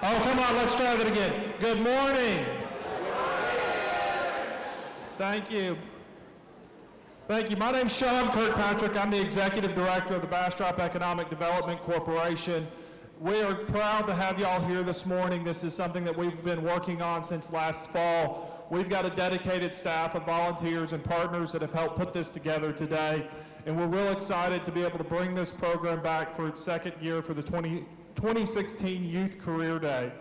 Oh, come on, let's try that again. Good morning. Thank you. Thank you. My name's Sean Kirkpatrick. I'm the Executive Director of the Bastrop Economic Development Corporation. We are proud to have y'all here this morning. This is something that we've been working on since last fall. We've got a dedicated staff of volunteers and partners that have helped put this together today. And we're real excited to be able to bring this program back for its second year for the 2016 Youth Career Day.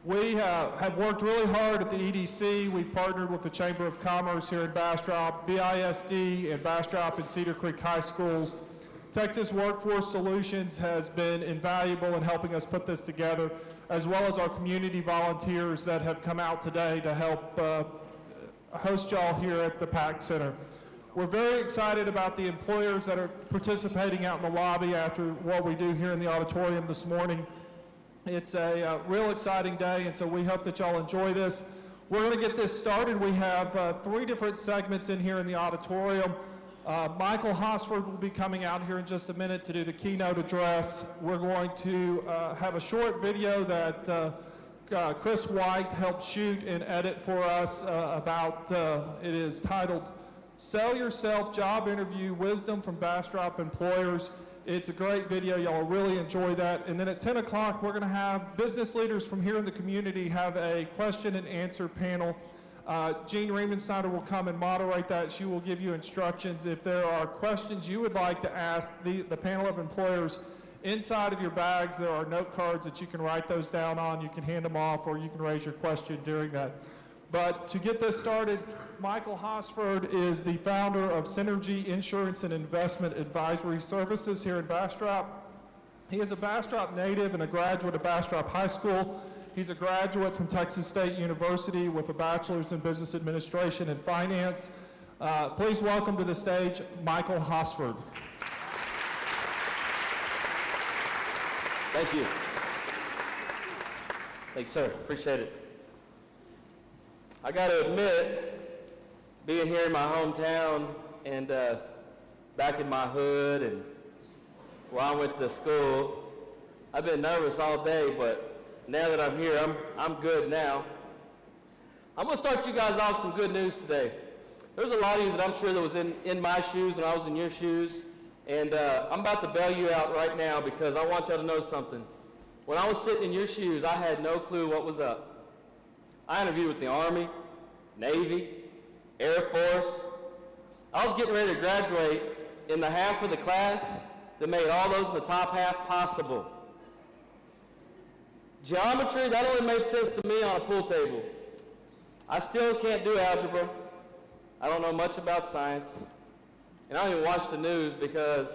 We have worked really hard at the EDC. We've partnered with the Chamber of Commerce here in Bastrop, BISD, and Bastrop and Cedar Creek High Schools. Texas Workforce Solutions has been invaluable in helping us put this together, as well as our community volunteers that have come out today to help host y'all here at the PAC Center. We're very excited about the employers that are participating out in the lobby after what we do here in the auditorium this morning. It's a real exciting day, and so we hope that y'all enjoy this. We're going to get this started. We have 3 different segments in here in the auditorium. Michael Hosford will be coming out here in just a minute to do the keynote address. We're going to have a short video that Chris White helped shoot and edit for us about, it is titled, Sell Yourself Job Interview Wisdom from Bastrop Employers. It's a great video. Y'all will really enjoy that. And then at 10 o'clock, we're going to have business leaders from here in the community have a question and answer panel. Jean Riemensteiner will come and moderate that. She will give you instructions. If there are questions you would like to ask the panel of employers, inside of your bags there are note cards that you can write those down on. You can hand them off, or you can raise your question during that. But to get this started, Michael Hosford is the founder of Synergy Insurance and Investment Advisory Services here in Bastrop. He is a Bastrop native and a graduate of Bastrop High School. He's a graduate from Texas State University with a bachelor's in business administration and finance. Please welcome to the stage, Michael Hosford. Thank you. Thanks, sir. Appreciate it. I got to admit, being here in my hometown and back in my hood and where I went to school, I've been nervous all day, but now that I'm here, I'm good now. I'm going to start you guys off with some good news today. There's a lot of you that I'm sure that was in my shoes when I was in your shoes, and I'm about to bail you out right now because I want y'all to know something. When I was sitting in your shoes, I had no clue what was up. I interviewed with the Army, Navy, Air Force. I was getting ready to graduate in the half of the class that made all those in the top half possible. Geometry, that only made sense to me on a pool table. I still can't do algebra. I don't know much about science. And I don't even watch the news because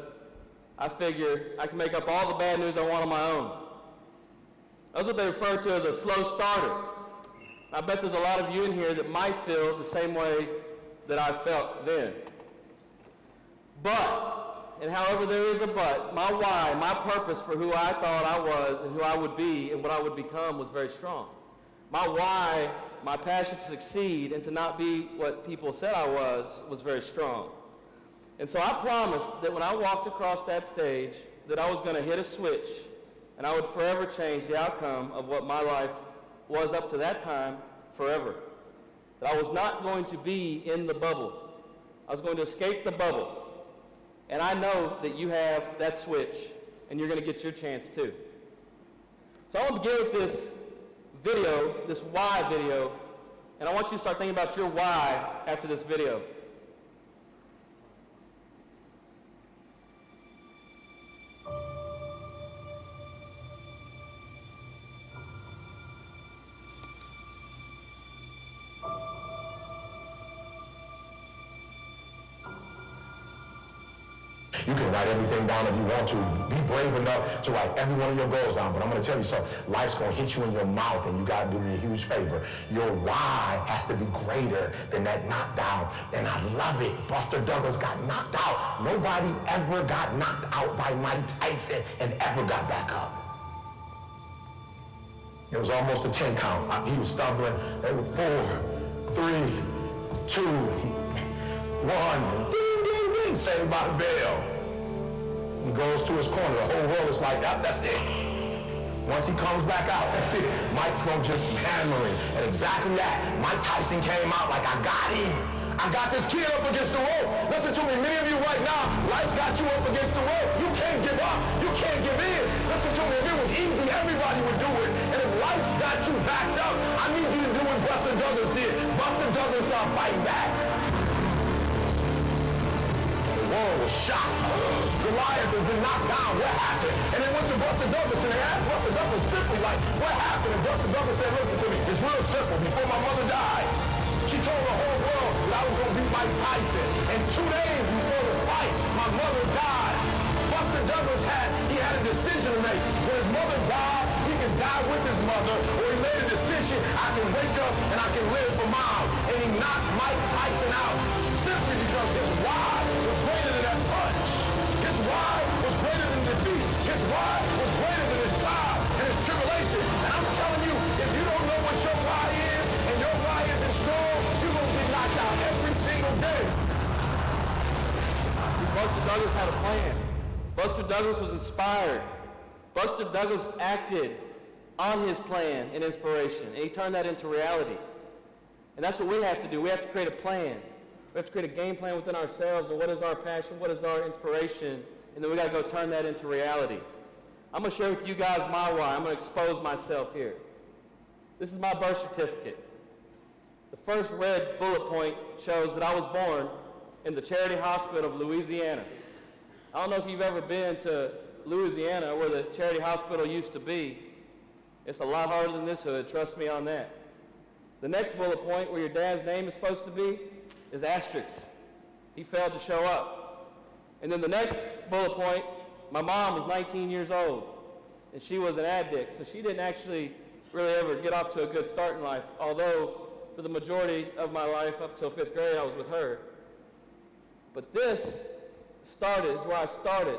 I figure I can make up all the bad news I want on my own. That's what they refer to as a slow starter. I bet there's a lot of you in here that might feel the same way that I felt then. But, and however there is a but, my why, my purpose for who I thought I was and who I would be and what I would become was very strong. My why, my passion to succeed and to not be what people said I was very strong. And so I promised that when I walked across that stage that I was going to hit a switch and I would forever change the outcome of what my life was up to that time forever. That I was not going to be in the bubble. I was going to escape the bubble. And I know that you have that switch, and you're going to get your chance too. So I want to begin with this video, this why video, and I want you to start thinking about your why after this video. You can write everything down if you want to. Be brave enough to write every one of your goals down. But I'm going to tell you something. Life's going to hit you in your mouth, and you got to do me a huge favor. Your why has to be greater than that knockdown. And I love it. Buster Douglas got knocked out. Nobody ever got knocked out by Mike Tyson and ever got back up. It was almost a 10 count. He was stumbling. They were 4, 3, 2, 1. Ding, ding, ding. Saved by the bell. He goes to his corner. The whole world is like, that's it. Once he comes back out, that's it. Mike's gonna just hammer him. And exactly that. Mike Tyson came out like, I got him. I got this kid up against the rope. Listen to me, many of you right now, life's got you up against the rope. You can't give up. You can't give in. Listen to me, if it was easy, everybody would do it. And if life's got you backed up, I need you to do what Buster Douglas did. Buster Douglas started fighting back. The world was shocked. Goliath has been knocked down. What happened? And they went to Buster Douglas and they asked Buster Douglas simply like, what happened? And Buster Douglas said, listen to me, it's real simple. Before my mother died, she told the whole world that I was going to beat Mike Tyson. And 2 days before the fight, my mother died. Buster Douglas had a decision to make. When his mother died, he could die with his mother, or he made a decision, I can wake up and I can live for mom. And he knocked Mike Tyson out simply because his why was greater than that punch. His why was greater than defeat. His why was greater than his trial and his tribulation. And I'm telling you, if you don't know what your why is, and your why isn't strong, you're going to be knocked out every single day. Buster Douglas had a plan. Buster Douglas was inspired. Buster Douglas acted on his plan and inspiration, and he turned that into reality. And that's what we have to do. We have to create a plan. We have to create a game plan within ourselves of what is our passion, what is our inspiration, and then we got to go turn that into reality. I'm going to share with you guys my why. I'm going to expose myself here. This is my birth certificate. The first red bullet point shows that I was born in the Charity Hospital of Louisiana. I don't know if you've ever been to Louisiana where the Charity Hospital used to be. It's a lot harder than this hood, trust me on that. The next bullet point where your dad's name is supposed to be is asterisk. He failed to show up. And then the next bullet point, my mom was 19 years old, and she was an addict, so she didn't actually really ever get off to a good start in life, although for the majority of my life up till 5th grade I was with her. But this is where I started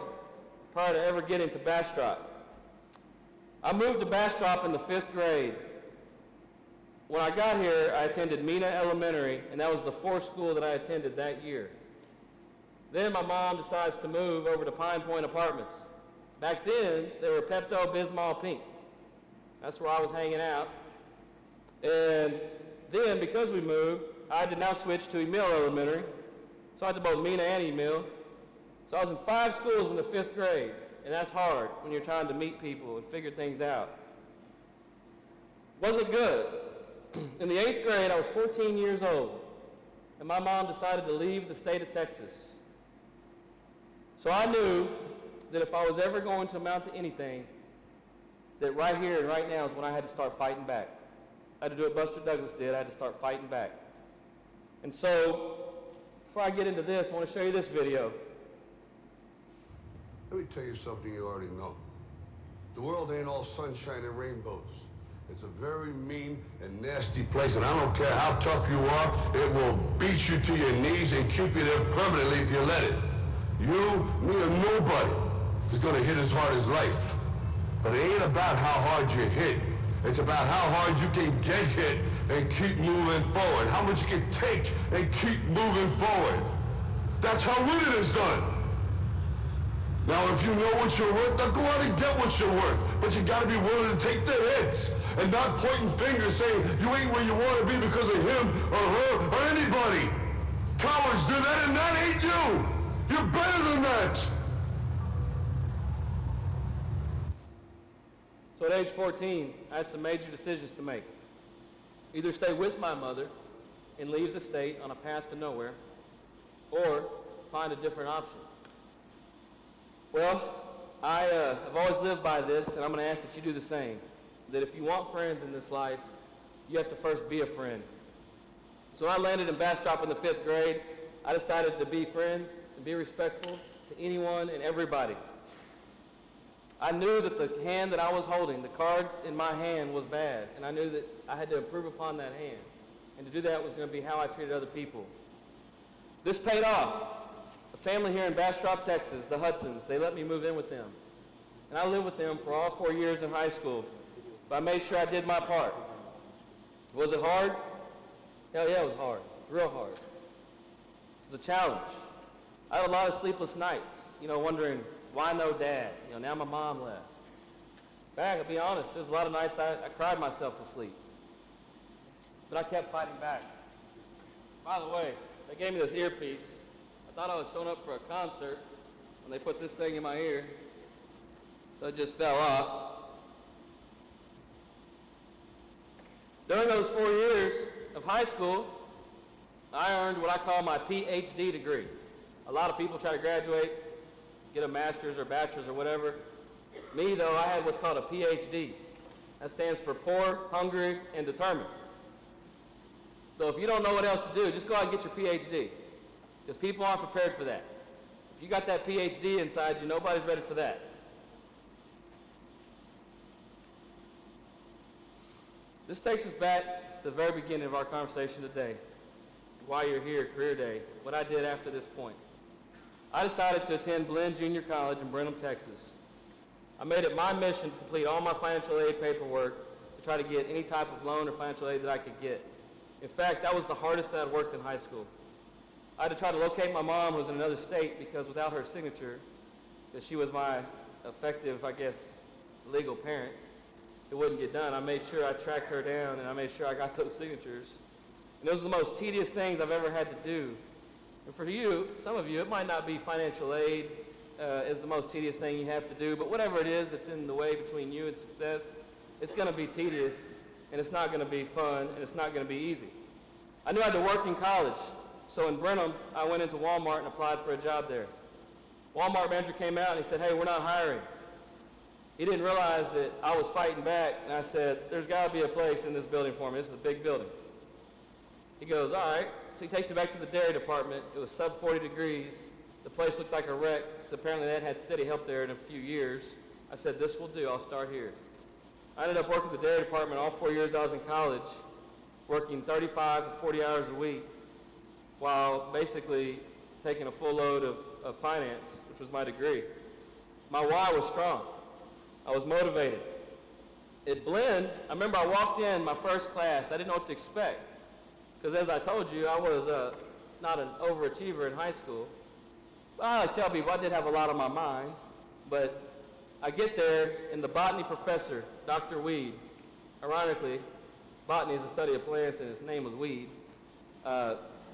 prior to ever getting to Bastrop. I moved to Bastrop in the 5th grade. When I got here, I attended Mina Elementary, and that was the 4th school that I attended that year. Then my mom decides to move over to Pine Point Apartments. Back then, they were Pepto-Bismol Pink. That's where I was hanging out. And then, because we moved, I had to now switch to Emile Elementary. So I had to both Mina and Emile. So I was in 5 schools in the 5th grade, and that's hard when you're trying to meet people and figure things out. Wasn't good. In the 8th grade, I was 14 years old, and my mom decided to leave the state of Texas. So I knew that if I was ever going to amount to anything, that right here and right now is when I had to start fighting back. I had to do what Buster Douglas did. I had to start fighting back. And so, before I get into this, I want to show you this video. Let me tell you something you already know. The world ain't all sunshine and rainbows. It's a very mean and nasty place, and I don't care how tough you are, it will beat you to your knees and keep you there permanently if you let it. You, me, or nobody is going to hit as hard as life. But it ain't about how hard you hit. It's about how hard you can get hit and keep moving forward. How much you can take and keep moving forward. That's how winning is done. Now, if you know what you're worth, now go out and get what you're worth. But you got to be willing to take the hits and not pointing fingers saying you ain't where you want to be because of him or her or anybody. Cowards do that, and that ain't you. You're better than that. So at age 14, I had some major decisions to make. Either stay with my mother and leave the state on a path to nowhere, or find a different option. Well, I've always lived by this, and I'm going to ask that you do the same. That if you want friends in this life, you have to first be a friend. So when I landed in Bastrop in the 5th grade, I decided to be friends and be respectful to anyone and everybody. I knew that the hand that I was holding, the cards in my hand, was bad, and I knew that I had to improve upon that hand. And to do that was going to be how I treated other people. This paid off. A family here in Bastrop, Texas, the Hudsons, they let me move in with them. And I lived with them for all 4 years in high school. But I made sure I did my part. Was it hard? Hell yeah, it was hard. Real hard. It was a challenge. I had a lot of sleepless nights, wondering, why no dad? Now my mom left. back. I'll be honest, there's a lot of nights I cried myself to sleep. But I kept fighting back. By the way, they gave me this earpiece. I thought I was showing up for a concert when they put this thing in my ear. So it just fell off. During those 4 years of high school, I earned what I call my PhD degree. A lot of people try to graduate, get a master's or bachelor's or whatever. Me, though, I had what's called a PhD. That stands for poor, hungry, and determined. So if you don't know what else to do, just go out and get your PhD. Because people aren't prepared for that. If you got that PhD inside you, nobody's ready for that. This takes us back to the very beginning of our conversation today. Why you're here, Career Day, what I did after this point. I decided to attend Blinn Junior College in Brenham, Texas. I made it my mission to complete all my financial aid paperwork to try to get any type of loan or financial aid that I could get. In fact, that was the hardest that I'd worked in high school. I had to try to locate my mom, who was in another state, because without her signature, because she was my effective, I guess, legal parent, it wouldn't get done. I made sure I tracked her down, and I made sure I got those signatures. And those are the most tedious things I've ever had to do. And for you, some of you, it might not be financial aid is the most tedious thing you have to do, but whatever it is that's in the way between you and success, it's going to be tedious, and it's not going to be fun, and it's not going to be easy. I knew I had to work in college, so in Brenham, I went into Walmart and applied for a job there. Walmart manager came out and he said, "Hey, we're not hiring." He didn't realize that I was fighting back, and I said, "There's got to be a place in this building for me. This is a big building." He goes, "All right." So he takes me back to the dairy department. It was sub 40 degrees. The place looked like a wreck, because apparently they hadn't had steady help there in a few years. I said, "This will do. I'll start here." I ended up working at the dairy department all 4 years I was in college, working 35 to 40 hours a week, while basically taking a full load of finance, which was my degree. My why was strong. I was motivated. At Blinn, I remember I walked in my first class. I didn't know what to expect, because as I told you, I was not an overachiever in high school. I tell people I did have a lot on my mind, but I get there, and the botany professor, Dr. Weed, ironically, botany is the study of plants, and his name was Weed.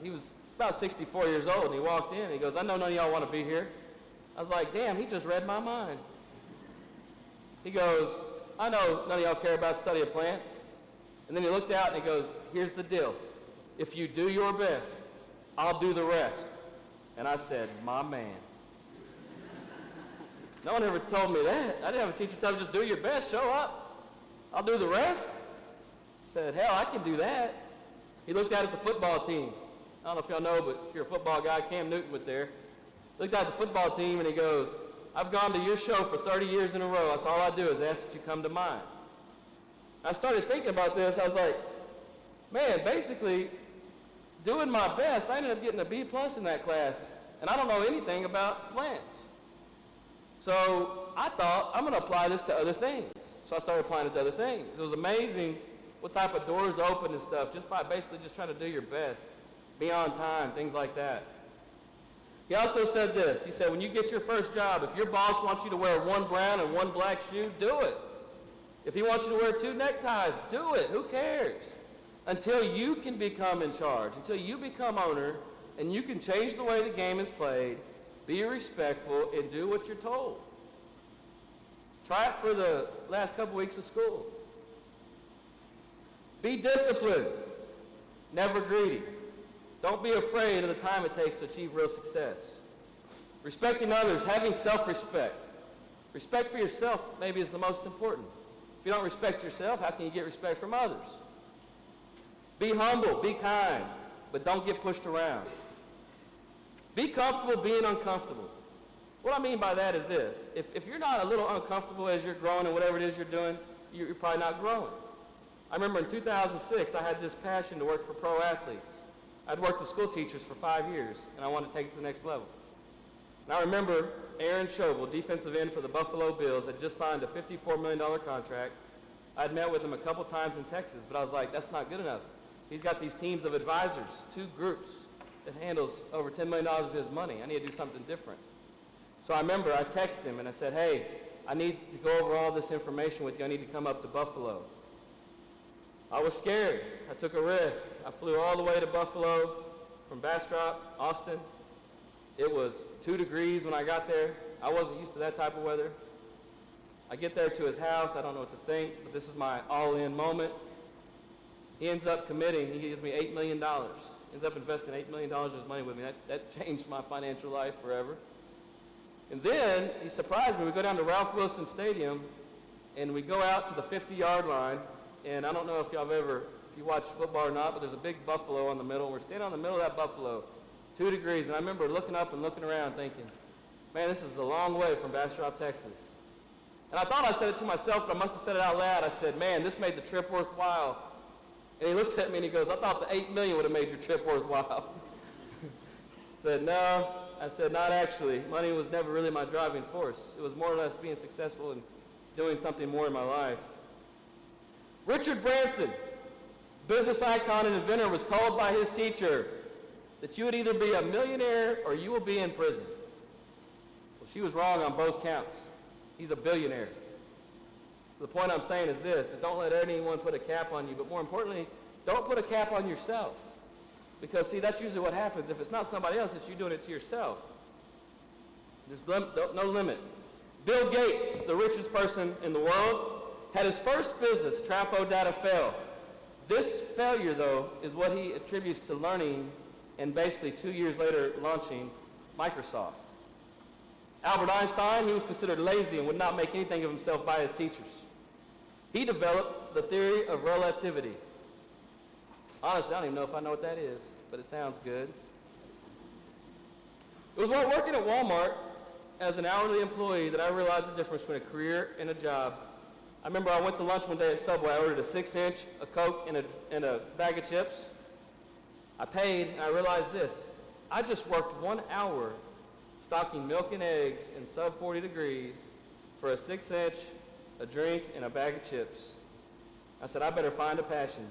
He was about 64 years old, and he walked in, and he goes, "I know none of y'all want to be here." I was like, damn, he just read my mind. He goes, "I know none of y'all care about the study of plants." And then he looked out, and he goes, "Here's the deal. If you do your best, I'll do the rest." And I said, "My man." No one ever told me that. I didn't have a teacher tell me, "Just do your best, show up. I'll do the rest." I said, "Hell, I can do that." He looked out at the football team. I don't know if y'all know, but if you're a football guy, Cam Newton was there. He looked out at the football team, and he goes, "I've gone to your show for 30 years in a row. That's all I do is ask that you come to mine." I started thinking about this. I was like, man, basically, doing my best, I ended up getting a B+ in that class, and I don't know anything about plants. So I thought, I'm going to apply this to other things. So I started applying it to other things. It was amazing what type of doors open and stuff, just by basically just trying to do your best, be on time, things like that. He also said this. He said, when you get your first job, if your boss wants you to wear one brown and one black shoe, do it. If he wants you to wear 2 neckties, do it. Who cares? Until you can become in charge, until you become owner, and you can change the way the game is played, be respectful, and do what you're told. Try it for the last couple weeks of school. Be disciplined, never greedy. Don't be afraid of the time it takes to achieve real success. Respecting others, having self-respect. Respect for yourself maybe is the most important. If you don't respect yourself, how can you get respect from others? Be humble, be kind, but don't get pushed around. Be comfortable being uncomfortable. What I mean by that is this. If you're not a little uncomfortable as you're growing in whatever it is you're doing, you're probably not growing. I remember in 2006, I had this passion to work for pro athletes. I'd worked with school teachers for 5 years, and I wanted to take it to the next level. And I remember Aaron Schobel, defensive end for the Buffalo Bills, had just signed a $54 million contract. I'd met with him a couple times in Texas, but I was like, that's not good enough. He's got these teams of advisors, 2 groups, that handles over $10 million of his money. I need to do something different. So I remember I texted him and I said, hey, I need to go over all this information with you. I need to come up to Buffalo. I was scared. I took a risk. I flew all the way to Buffalo from Bastrop, Austin. It was 2 degrees when I got there. I wasn't used to that type of weather. I get there to his house. I don't know what to think, but this is my all-in moment. He ends up committing. He gives me $8 million. Ends up investing $8 million of his money with me. That changed my financial life forever. And then he surprised me. We go down to Ralph Wilson Stadium, and we go out to the 50-yard line. And I don't know if if you watch football or not, but there's a big buffalo on the middle. We're standing on the middle of that buffalo, 2 degrees. And I remember looking up and looking around thinking, man, this is a long way from Bastrop, Texas. And I thought I said it to myself, but I must have said it out loud. I said, man, this made the trip worthwhile. And he looks at me and he goes, I thought the $8 million would have made your trip worthwhile. I said, no. I said, not actually. Money was never really my driving force. It was more or less being successful and doing something more in my life. Richard Branson, business icon and inventor, was told by his teacher that you would either be a millionaire or you will be in prison. Well, she was wrong on both counts. He's a billionaire. So the point I'm saying is this, is don't let anyone put a cap on you, but more importantly, don't put a cap on yourself. Because, see, that's usually what happens. If it's not somebody else, it's you doing it to yourself. There's no limit. Bill Gates, the richest person in the world, had his first business, Trafo Data, fail. This failure, though, is what he attributes to learning and basically 2 years later launching Microsoft. Albert Einstein, he was considered lazy and would not make anything of himself by his teachers. He developed the theory of relativity. Honestly, I don't even know if I know what that is, but it sounds good. It was while working at Walmart as an hourly employee that I realized the difference between a career and a job. I remember I went to lunch one day at Subway. I ordered a 6-inch, a Coke, and a bag of chips. I paid, and I realized this. I just worked 1 hour stocking milk and eggs in sub 40 degrees for a 6-inch, a drink, and a bag of chips. I said, I better find a passion,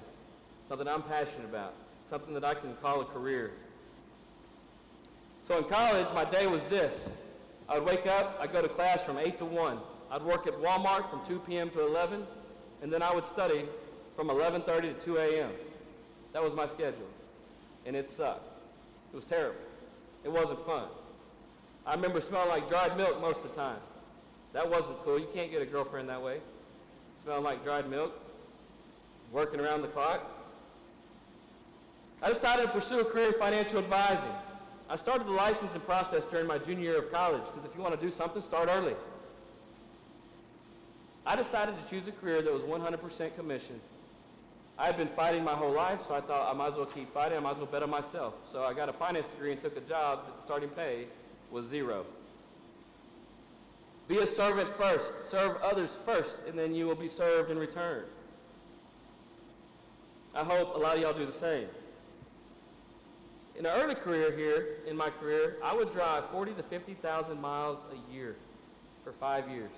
something I'm passionate about, something that I can call a career. So in college, my day was this. I would wake up, I'd go to class from 8 to 1. I'd work at Walmart from 2 p.m. to 11, and then I would study from 11:30 to 2 a.m. That was my schedule, and it sucked. It was terrible. It wasn't fun. I remember smelling like dried milk most of the time. That wasn't cool. You can't get a girlfriend that way. Smelling like dried milk, working around the clock. I decided to pursue a career in financial advising. I started the licensing process during my junior year of college, because if you want to do something, start early. I decided to choose a career that was 100% commission. I had been fighting my whole life, so I thought I might as well keep fighting. I might as well bet on myself. So I got a finance degree and took a job that the starting pay was 0. Be a servant first. Serve others first, and then you will be served in return. I hope a lot of y'all do the same. In an early career here, in my career, I would drive 40 to 50,000 miles a year for 5 years.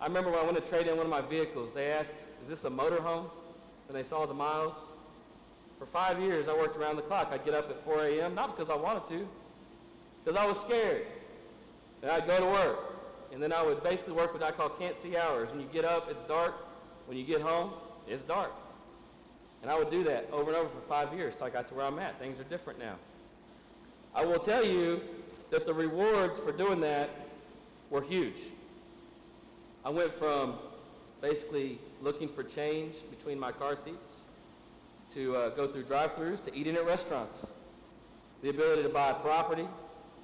I remember when I went to trade in one of my vehicles, they asked, is this a motorhome? When they saw the miles. For 5 years, I worked around the clock. I'd get up at 4 a.m., not because I wanted to, because I was scared. And I'd go to work. And then I would basically work what I call can't-see hours. When you get up, it's dark. When you get home, it's dark. And I would do that over and over for 5 years till I got to where I'm at. Things are different now. I will tell you that the rewards for doing that were huge. I went from basically looking for change between my car seats to go through drive-thrus to eating at restaurants. The ability to buy property,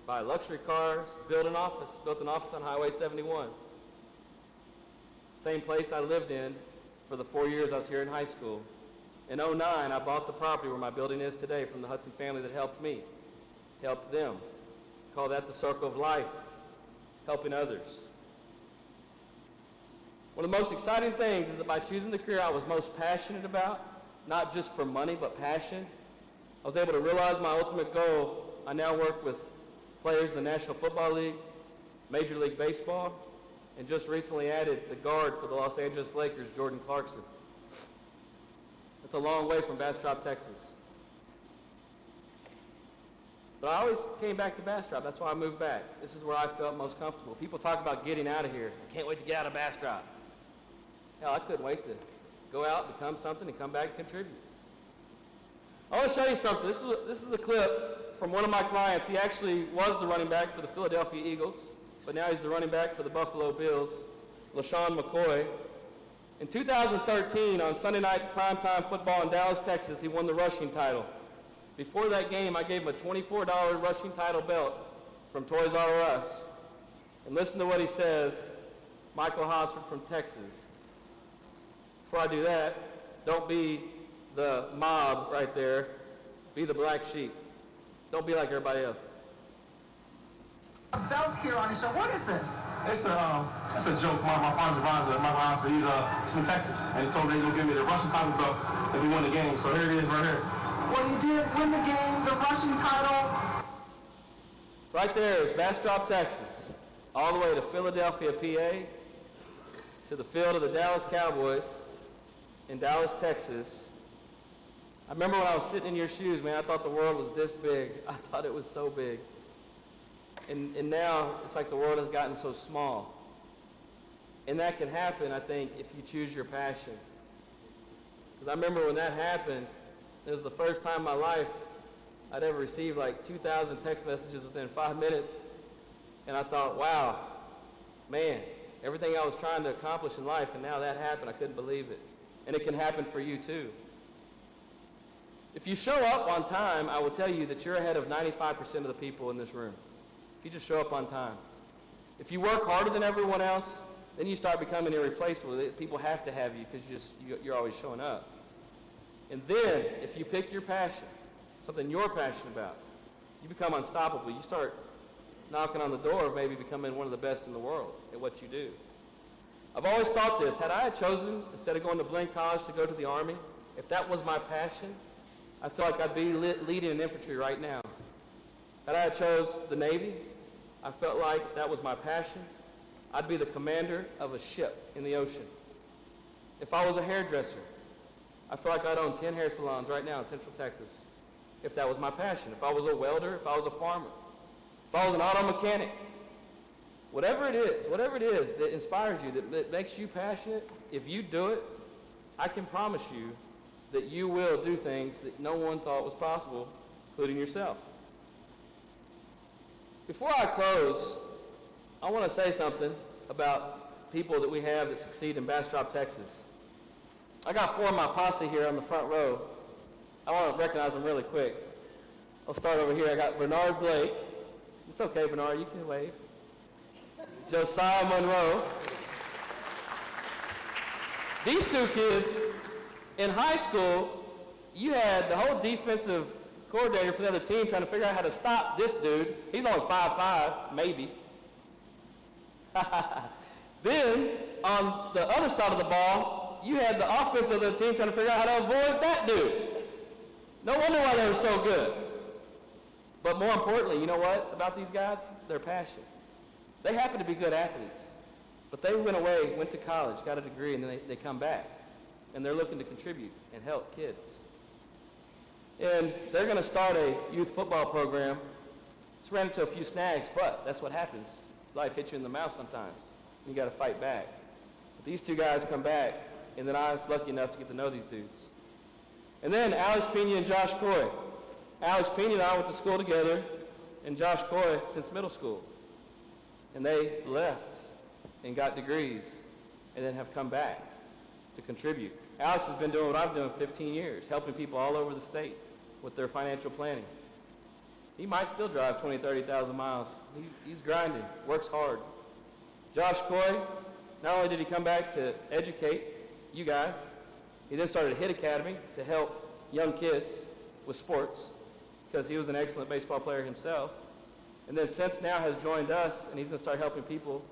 buy luxury cars, build an office. Built an office on Highway 71. Same place I lived in for the 4 years I was here in high school. In 2009, I bought the property where my building is today from the Hudson family that helped me, helped them. Call that the circle of life, helping others. One of the most exciting things is that by choosing the career I was most passionate about, not just for money, but passion, I was able to realize my ultimate goal. I now work with players in the National Football League, Major League Baseball, and just recently added the guard for the Los Angeles Lakers, Jordan Clarkson. That's a long way from Bastrop, Texas. But I always came back to Bastrop. That's why I moved back. This is where I felt most comfortable. People talk about getting out of here. I can't wait to get out of Bastrop. Hell, I couldn't wait to go out, become something, and come back and contribute. I want to show you something. This is a clip from one of my clients. He actually was the running back for the Philadelphia Eagles, but now he's the running back for the Buffalo Bills, LaShawn McCoy. In 2013, on Sunday night primetime football in Dallas, Texas, he won the rushing title. Before that game, I gave him a $24 rushing title belt from Toys R Us. And listen to what he says, Michael Hosford from Texas. Before I do that, don't be the mob right there. Be the black sheep. Don't be like everybody else. A belt here on his show. What is this? It's a joke. My father's advisor, Michael Hosford, he's from Texas, and he told me he's gonna give me the rushing title belt if we win the game. So here it is, right here. Well, you did win the game, the rushing title. Right there is Bastrop, Texas, all the way to Philadelphia, PA, to the field of the Dallas Cowboys in Dallas, Texas. I remember when I was sitting in your shoes, man, I thought the world was this big. I thought it was so big. And now it's like the world has gotten so small. And that can happen, I think, if you choose your passion. Because I remember when that happened, it was the first time in my life I'd ever received like 2,000 text messages within 5 minutes. And I thought, wow, man, everything I was trying to accomplish in life, and now that happened, I couldn't believe it. And it can happen for you too. If you show up on time, I will tell you that you're ahead of 95% of the people in this room. If you just show up on time. If you work harder than everyone else, then you start becoming irreplaceable. People have to have you because you're always showing up. And then, if you pick your passion, something you're passionate about, you become unstoppable. You start knocking on the door of maybe becoming one of the best in the world at what you do. I've always thought this. Had I chosen, instead of going to Blinn College, to go to the Army, if that was my passion, I feel like I'd be leading an infantry right now. Had I chose the Navy, I felt like if that was my passion, I'd be the commander of a ship in the ocean. If I was a hairdresser, I feel like I'd own 10 hair salons right now in Central Texas. If that was my passion. If I was a welder, if I was a farmer, if I was an auto mechanic, whatever it is that inspires you, that makes you passionate, if you do it, I can promise you that you will do things that no one thought was possible, including yourself. Before I close, I want to say something about people that we have that succeed in Bastrop, Texas. I got 4 of my posse here on the front row. I want to recognize them really quick. I'll start over here. I got Bernard Blake. It's okay, Bernard, you can wave. Josiah Monroe. These 2 kids, in high school, you had the whole defensive coordinator for the other team trying to figure out how to stop this dude. He's only 5'5", maybe. Then, on the other side of the ball, you had the offense of the team trying to figure out how to avoid that dude. No wonder why they were so good. But more importantly, you know what about these guys? Their passion. They happen to be good athletes. But they went away, went to college, got a degree, and then they come back. And they're looking to contribute and help kids. And they're going to start a youth football program. It's ran into a few snags, but that's what happens. Life hits you in the mouth sometimes. You got to fight back. But these 2 guys come back, and then I was lucky enough to get to know these dudes. And then Alex Pena and Josh Coy. Alex Pena and I went to school together, and Josh Coy since middle school. And they left and got degrees, and then have come back to contribute. Alex has been doing what I've done 15 years, helping people all over the state with their financial planning. He might still drive 20, 30,000 miles. He's grinding, works hard. Josh Coy, not only did he come back to educate you guys, he then started a HIT Academy to help young kids with sports because he was an excellent baseball player himself. And then since now has joined us, and he's going to start helping people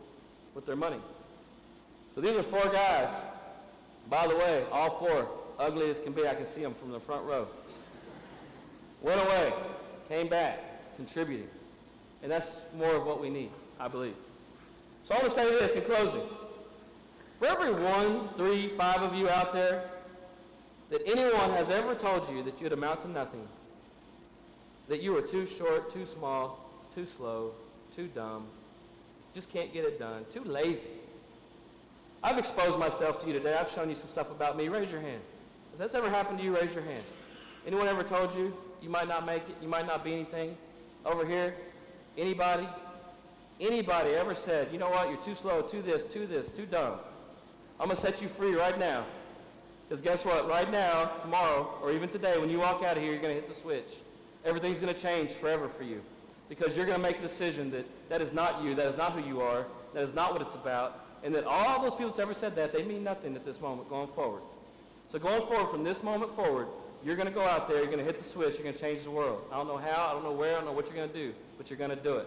with their money. So these are 4 guys. By the way, all 4, ugly as can be, I can see them from the front row. Went away, came back, contributing. And that's more of what we need, I believe. So I want to say this in closing. For every 1, 3, 5 of you out there that anyone has ever told you that you'd amount to nothing, that you are too short, too small, too slow, too dumb, just can't get it done, too lazy. I've exposed myself to you today. I've shown you some stuff about me. Raise your hand. If that's ever happened to you, raise your hand. Anyone ever told you you might not make it, you might not be anything? Over here? Anybody? Anybody ever said, you know what, you're too slow, too this, too dumb? I'm going to set you free right now. Because guess what? Right now, tomorrow, or even today, when you walk out of here, you're going to hit the switch. Everything's going to change forever for you. Because you're going to make a decision that that is not you, that is not who you are, that is not what it's about, and that all those people that's ever said that, they mean nothing at this moment going forward. So going forward, from this moment forward, you're going to go out there, you're going to hit the switch, you're going to change the world. I don't know how, I don't know where, I don't know what you're going to do, but you're going to do it.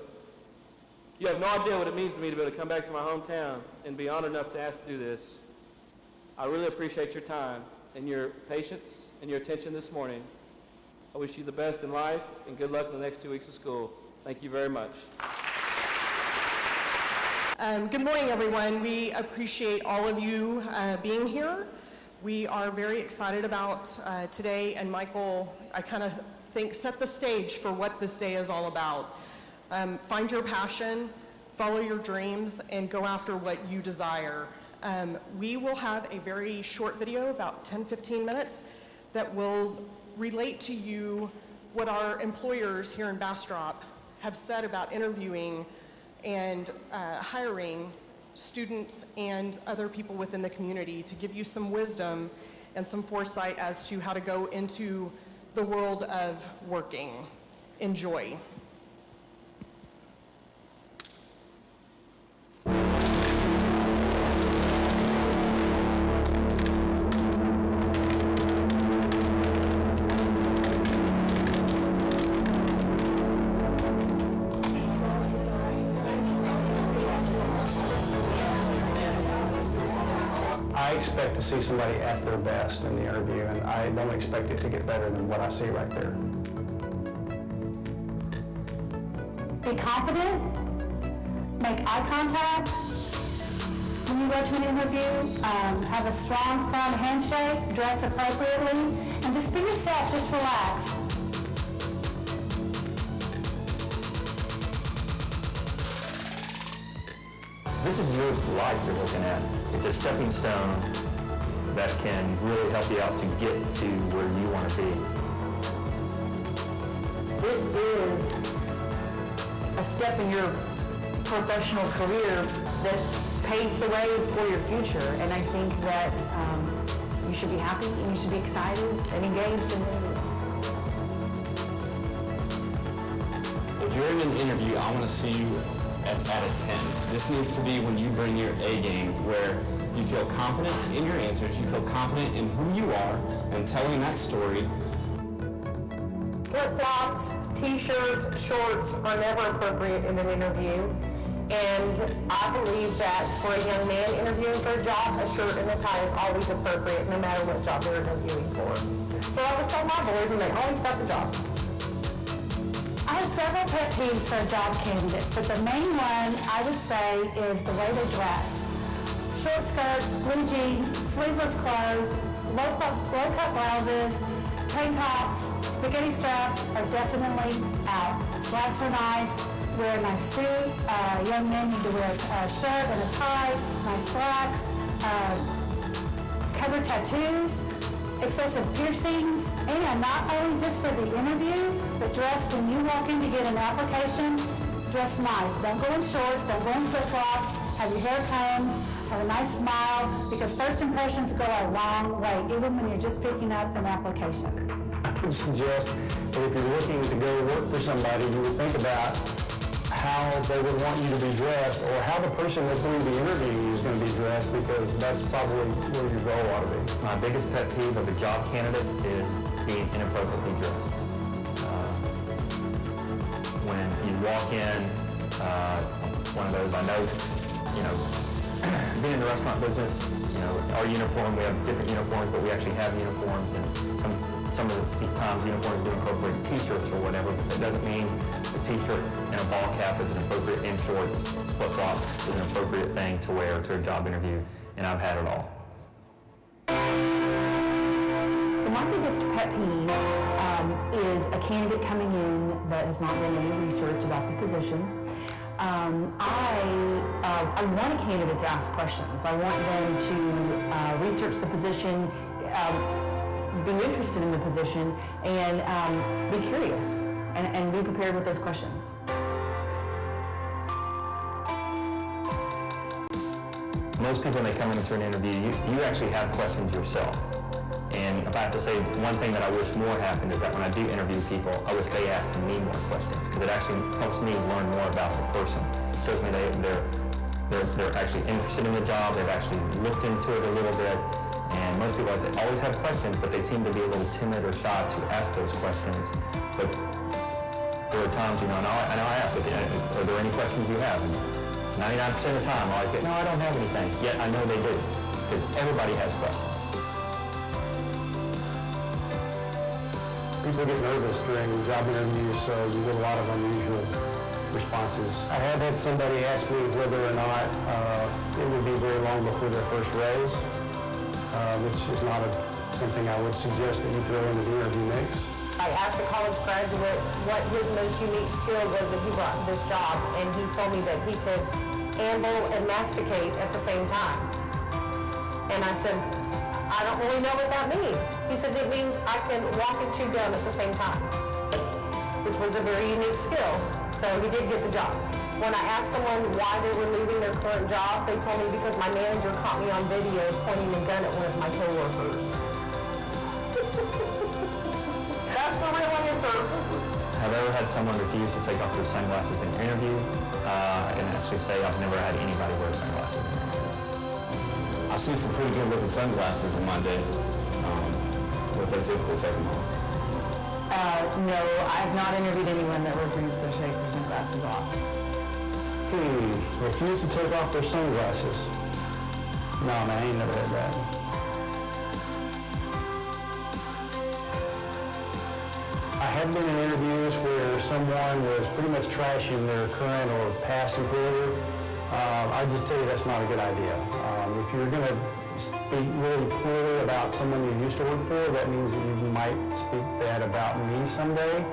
You have no idea what it means to me to be able to come back to my hometown and be honored enough to ask to do this. I really appreciate your time and your patience and your attention this morning. I wish you the best in life and good luck in the next 2 weeks of school. Thank you very much. Good morning, everyone. We appreciate all of you being here. We are very excited about today, and Michael, I kind of think, set the stage for what this day is all about. Find your passion, follow your dreams, and go after what you desire. We will have a very short video, about 10-15 minutes, that will relate to you what our employers here in Bastrop have said about interviewing and hiring students and other people within the community, to give you some wisdom and some foresight as to how to go into the world of working. Enjoy. I expect to see somebody at their best in the interview, and I don't expect it to get better than what I see right there. Be confident, make eye contact when you go to an interview, have a strong, firm handshake, dress appropriately, and just be yourself, just relax. This is your life you're looking at. It's a stepping stone that can really help you out to get to where you want to be. This is a step in your professional career that paves the way for your future, and I think that you should be happy and you should be excited and engaged in it. If you're in an interview, I want to see you at a 10. This needs to be when you bring your A game, where you feel confident in your answers, you feel confident in who you are and telling that story. Flip-flops, t-shirts, shorts are never appropriate in an interview. And I believe that for a young man interviewing for a job, a shirt and a tie is always appropriate no matter what job they're interviewing for. So I was told my boys, and they always got the job. I have several pet peeves for a job candidate, but the main one I would say is the way they dress. Short skirts, blue jeans, sleeveless clothes, low-cut blouses, tank tops, spaghetti straps are definitely out. Slacks are nice. Wear a nice suit. Young men need to wear a shirt and a tie, nice slacks, covered tattoos, excessive piercings, and not only just for the interview, but dress when you walk in to get an application, dress nice. Don't go in shorts, don't go in flip-flops, have your hair combed, have a nice smile, because first impressions go a long way, even when you're just picking up an application. I would suggest that if you're looking to go work for somebody, you would think about how they would want you to be dressed, or how the person that's doing the interview is going to be dressed, because that's probably where your goal ought to be. My biggest pet peeve of a job candidate is being inappropriately dressed. When you walk in, one of those, I know, being in the restaurant business, our uniform, we have different uniforms, but we actually have uniforms, and some of the times uniforms do incorporate t-shirts or whatever, but that doesn't mean a t-shirt and a ball cap is an appropriate, and shorts, flip-flops is an appropriate thing to wear to a job interview, and I've had it all. From my biggest pet peeve is a candidate coming in that has not done any research about the position. I want a candidate to ask questions. I want them to research the position, be interested in the position, and be curious, and be prepared with those questions. Most people, when they come into an interview, you actually have questions yourself. And if I have to say one thing that I wish more happened is that when I do interview people, I wish they asked me more questions, because it actually helps me learn more about the person. It shows me they're actually interested in the job, they've actually looked into it a little bit. And most people, I say, always have questions, but they seem to be a little timid or shy to ask those questions. But there are times, I know I ask, are there any questions you have? And 99% of the time, I always get, no, I don't have anything. Yet I know they do, because everybody has questions. People get nervous during job interviews, so you get a lot of unusual responses. I have had somebody ask me whether or not it would be very long before their first raise, which is not something I would suggest that you throw into the interview mix. I asked a college graduate what his most unique skill was that he brought to this job, and he told me that he could amble and masticate at the same time. And I said, I don't really know what that means. He said, it means I can walk and chew gum at the same time, which was a very unique skill. So he did get the job. When I asked someone why they were leaving their current job, they told me because my manager caught me on video pointing a gun at one of my coworkers. That's the real answer. Have I ever had someone refuse to take off their sunglasses in an interview? I can actually say I've never had anybody wear sunglasses in an interview. I've seen some pretty good looking sunglasses in my day, but they're typical taking off. No, I've not interviewed anyone that refused to take their sunglasses off. Refuse to take off their sunglasses. No, man, I ain't never had that. I have been in interviews where someone was pretty much trashing their current or past employer. I just tell you that's not a good idea. If you're going to speak really poorly about someone you used to work for, that means that you might speak bad about me someday.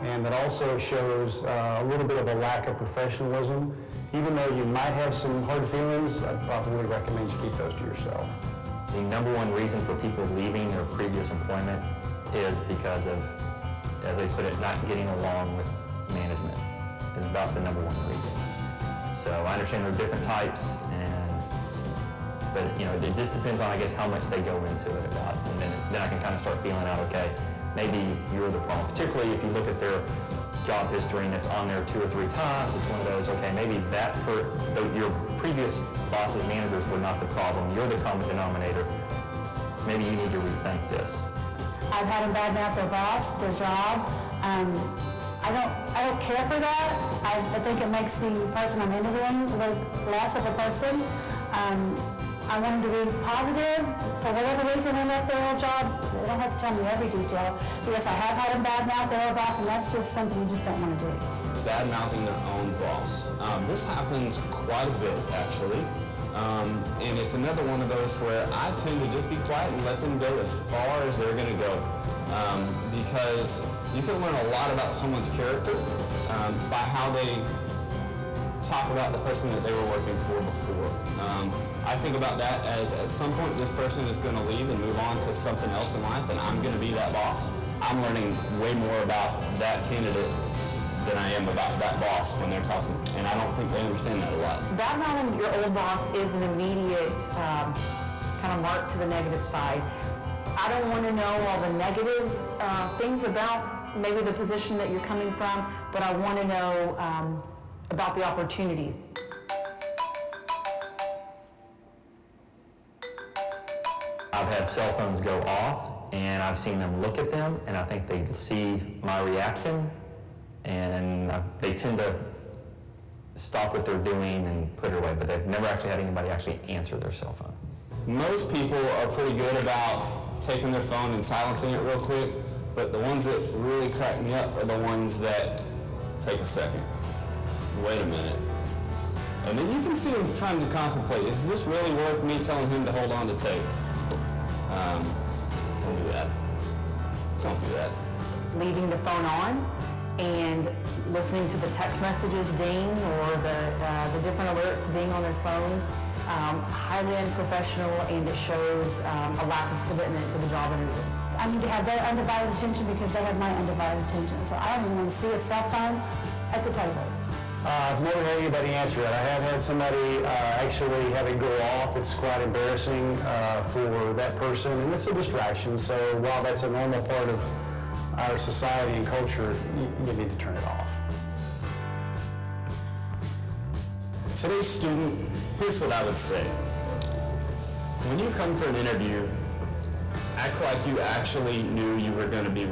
And that also shows a little bit of a lack of professionalism. Even though you might have some hard feelings, I probably recommend you keep those to yourself. The number one reason for people leaving their previous employment is because of, as they put it, not getting along with management is about the number one reason. So I understand there are different types, but it just depends on, I guess, how much they go into it about, and then I can kind of start feeling out, okay, maybe you're the problem. Particularly if you look at their job history and it's on there 2 or 3 times, it's one of those, okay, maybe your previous bosses, managers were not the problem. You're the common denominator. Maybe you need to rethink this. I've had them badmouth their boss, their job. I don't care for that. I think it makes the person I'm interviewing look less of a person. I want them to be positive. For whatever reason they left their old job, they don't have to tell me every detail. But yes, I have had them badmouth their old boss, and that's just something you just don't want to do. Bad-mouthing their own boss. This happens quite a bit, actually. And it's another one of those where I tend to just be quiet and let them go as far as they're going to go. Because you can learn a lot about someone's character by how they talk about the person that they were working for before. I think about that as at some point this person is going to leave and move on to something else in life, and I'm going to be that boss. I'm learning way more about that candidate than I am about that boss when they're talking, and I don't think they understand that a lot. Badmouthing your old boss is an immediate kind of mark to the negative side. I don't want to know all the negative things about maybe the position that you're coming from, but I want to know about the opportunities. I've had cell phones go off, and I've seen them look at them, and I think they see my reaction, and they tend to stop what they're doing and put it away, but they've never actually had anybody actually answer their cell phone. Most people are pretty good about taking their phone and silencing it real quick, but the ones that really crack me up are the ones that take a second. Wait a minute. And then you can see them trying to contemplate, is this really worth me telling him to hold on to tape? Don't do that. Don't do that. Leaving the phone on and listening to the text messages ding or the different alerts ding on their phone. Highly unprofessional, and it shows a lack of commitment to the job interview. I need to have their undivided attention because they have my undivided attention. So I don't even want to see a cell phone at the table. I've never had anybody answer it. I have had somebody actually have it go off. It's quite embarrassing for that person, and it's a distraction. So while that's a normal part of our society and culture, you need to turn it off. Today's student, here's what I would say. When you come for an interview, act like you actually knew you were going to be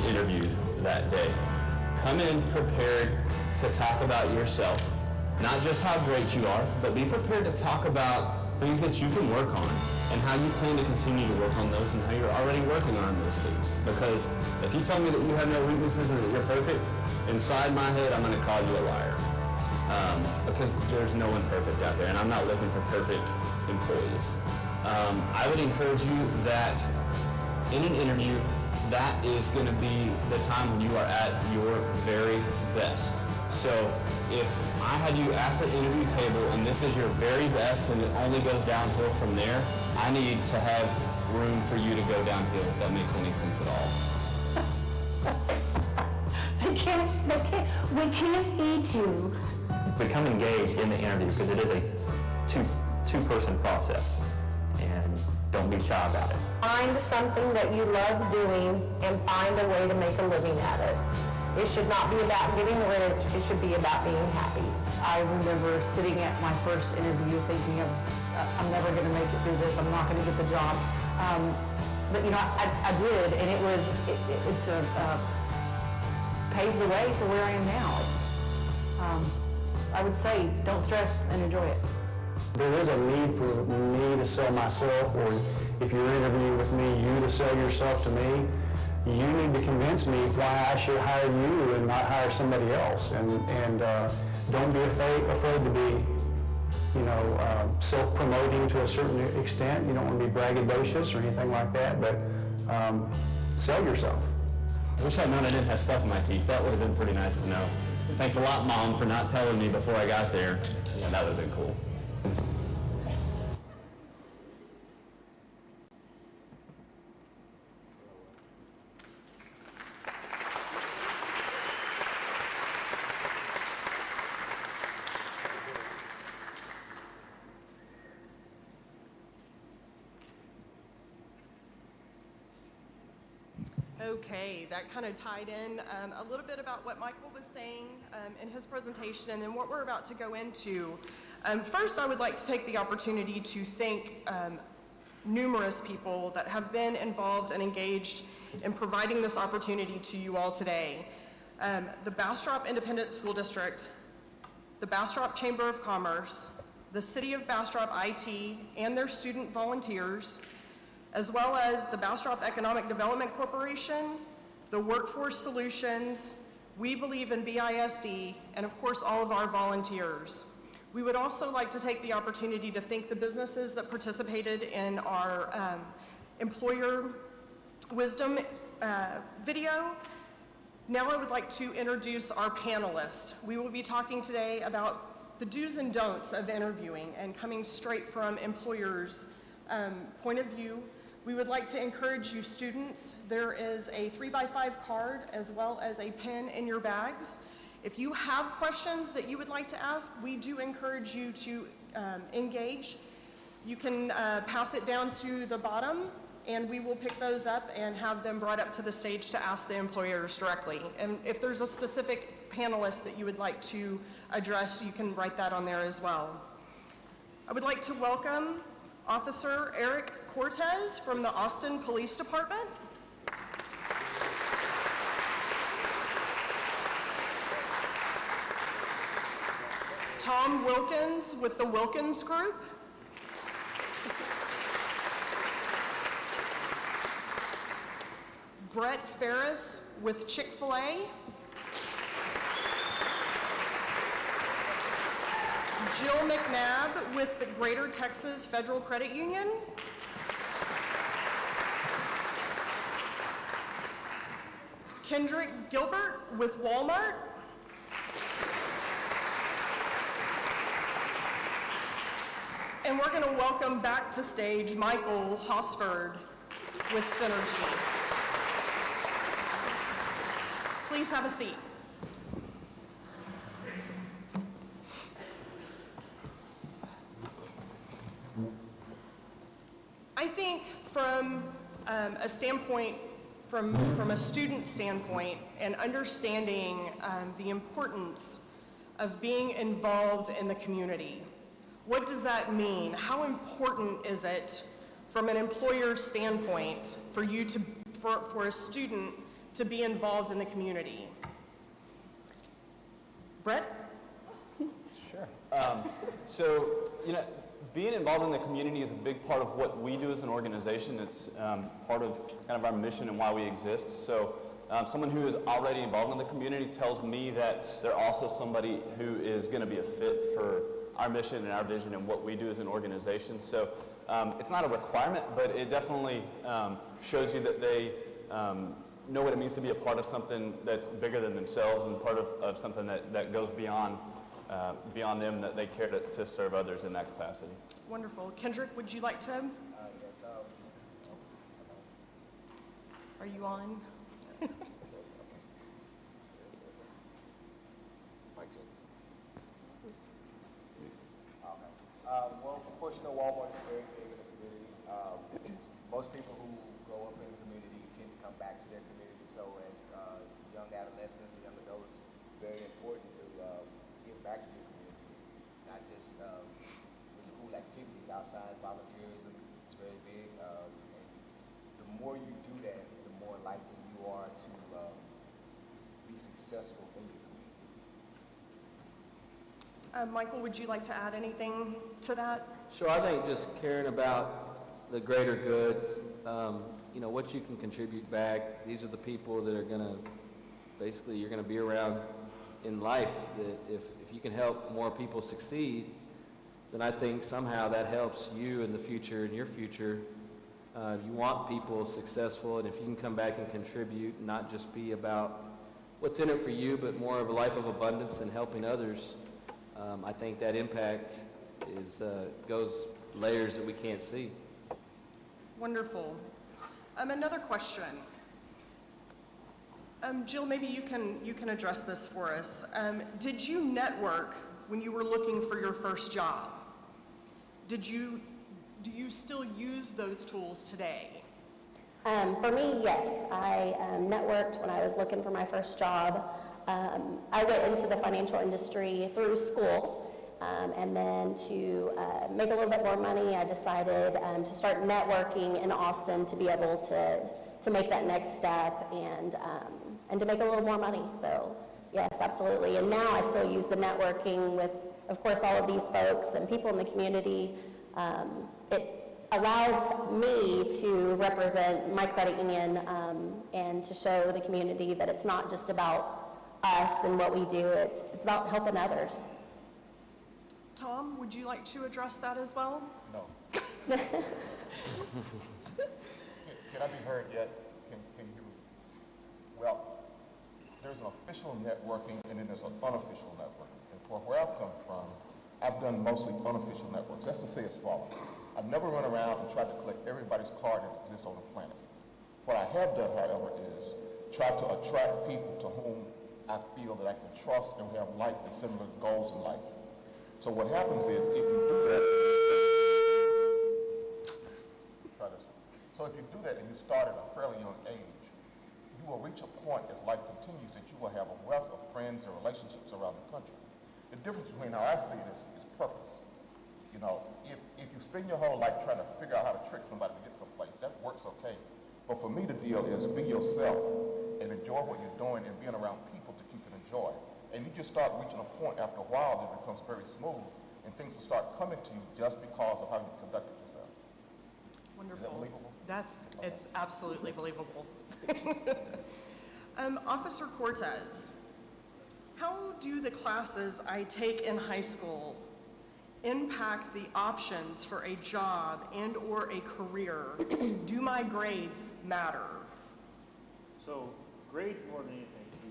interviewed that day. Come in prepared to talk about yourself, not just how great you are, but be prepared to talk about things that you can work on and how you plan to continue to work on those and how you're already working on those things. Because if you tell me that you have no weaknesses and that you're perfect, inside my head I'm going to call you a liar. Because there's no one perfect out there, and I'm not looking for perfect employees. I would encourage you that in an interview, that is going to be the time when you are at your very best. So if I had you at the interview table and this is your very best and it only goes downhill from there, I need to have room for you to go downhill, if that makes any sense at all. We can't eat you. Become engaged in the interview because it is a two-person process, and don't be shy about it. Find something that you love doing and find a way to make a living at it. It should not be about getting rich, it should be about being happy. I remember sitting at my first interview thinking of, I'm never going to make it through this, I'm not going to get the job. But you know, I did, and it's paved the way for where I am now. I would say, don't stress and enjoy it. There is a need for me to sell myself, or if you're interviewing with me, you to sell yourself to me. You need to convince me why I should hire you and not hire somebody else. And don't be afraid to be, self-promoting to a certain extent. You don't want to be braggadocious or anything like that, but sell yourself. I wish I'd known I didn't have stuff in my teeth. That would have been pretty nice to know. Thanks a lot, Mom, for not telling me before I got there. Yeah, that would have been cool. Okay, that kind of tied in a little bit about what Michael was saying in his presentation and then what we're about to go into. First, I would like to take the opportunity to thank numerous people that have been involved and engaged in providing this opportunity to you all today. The Bastrop Independent School District, the Bastrop Chamber of Commerce, the City of Bastrop IT and their student volunteers, as well as the Bastrop Economic Development Corporation, the Workforce Solutions, We Believe in BISD, and of course all of our volunteers. We would also like to take the opportunity to thank the businesses that participated in our Employer Wisdom video. Now I would like to introduce our panelists. We will be talking today about the do's and don'ts of interviewing and coming straight from employers' point of view. We would like to encourage you students, there is a 3x5 card as well as a pen in your bags. If you have questions that you would like to ask, we do encourage you to engage. You can pass it down to the bottom and we will pick those up and have them brought up to the stage to ask the employers directly. And if there's a specific panelist that you would like to address, you can write that on there as well. I would like to welcome Officer Eric Cortez from the Austin Police Department. Tom Wilkins with the Wilkins Group. Brett Ferris with Chick-fil-A. Jill McNabb with the Greater Texas Federal Credit Union. Kendrick Gilbert with Walmart. And we're going to welcome back to stage Michael Hosford with Synergy. Please have a seat. I think from a standpoint, from a student standpoint, and understanding the importance of being involved in the community, what does that mean? How important is it from an employer standpoint for you to, for a student to be involved in the community? Brett? Sure. So, being involved in the community is a big part of what we do as an organization. It's part of kind of our mission and why we exist. So someone who is already involved in the community tells me that they're also somebody who is going to be a fit for our mission and our vision and what we do as an organization. So it's not a requirement, but it definitely shows you that they know what it means to be a part of something that's bigger than themselves and part of something that goes beyond them, that they care to serve others in that capacity. Wonderful. Kendrick, would you like to? Yes. Are you on? Well, of course, Walmart is very big in the community. Most people who grow up in the community tend to come back to their community. So as young adolescents and young adults, it's very important to give back to your community, not just with school activities. Outside volunteerism is very big. And the more you do that, the more likely you are to be successful in your community. Michael, would you like to add anything to that? Sure, I think just caring about the greater good, what you can contribute back. These are the people that are going to, basically, you're going to be around in life. That if you can help more people succeed, then I think somehow that helps you in the future, in your future. You want people successful, and if you can come back and contribute, not just be about what's in it for you, but more of a life of abundance and helping others, I think that impact goes layers that we can't see. Wonderful. Another question. Jill, maybe you can address this for us. Did you network when you were looking for your first job? Do you still use those tools today? For me, yes. I networked when I was looking for my first job. I went into the financial industry through school, and then to make a little bit more money, I decided to start networking in Austin to be able to make that next step and to make a little more money. So yes, absolutely. And now I still use the networking with, of course, all of these folks and people in the community. It allows me to represent my credit union and to show the community that it's not just about us and what we do, it's about helping others. Tom, would you like to address that as well? No. Can I be heard yet? Can you? Well, there's an official networking and then there's an unofficial networking. And for where I've come from, I've done mostly unofficial networks. That's to say as follows. I've never run around and tried to collect everybody's card that exists on the planet. What I have done, however, is try to attract people to whom I feel that I can trust and we have like and similar goals in life. So what happens is if you do that, try this one. So if you do that and you start at a fairly young age, you will reach a point as life continues that you will have a wealth of friends and relationships around the country. The difference between how I see this is purpose. If you spend your whole life trying to figure out how to trick somebody to get someplace, that works okay. But for me, the deal is be yourself and enjoy what you're doing and being around people to keep it enjoy. And you just start reaching a point after a while that it becomes very smooth and things will start coming to you just because of how you conducted yourself. Wonderful. Is that believable? It's absolutely believable. Officer Cortez, how do the classes I take in high school impact the options for a job and or a career? Do my grades matter? So grades more than anything do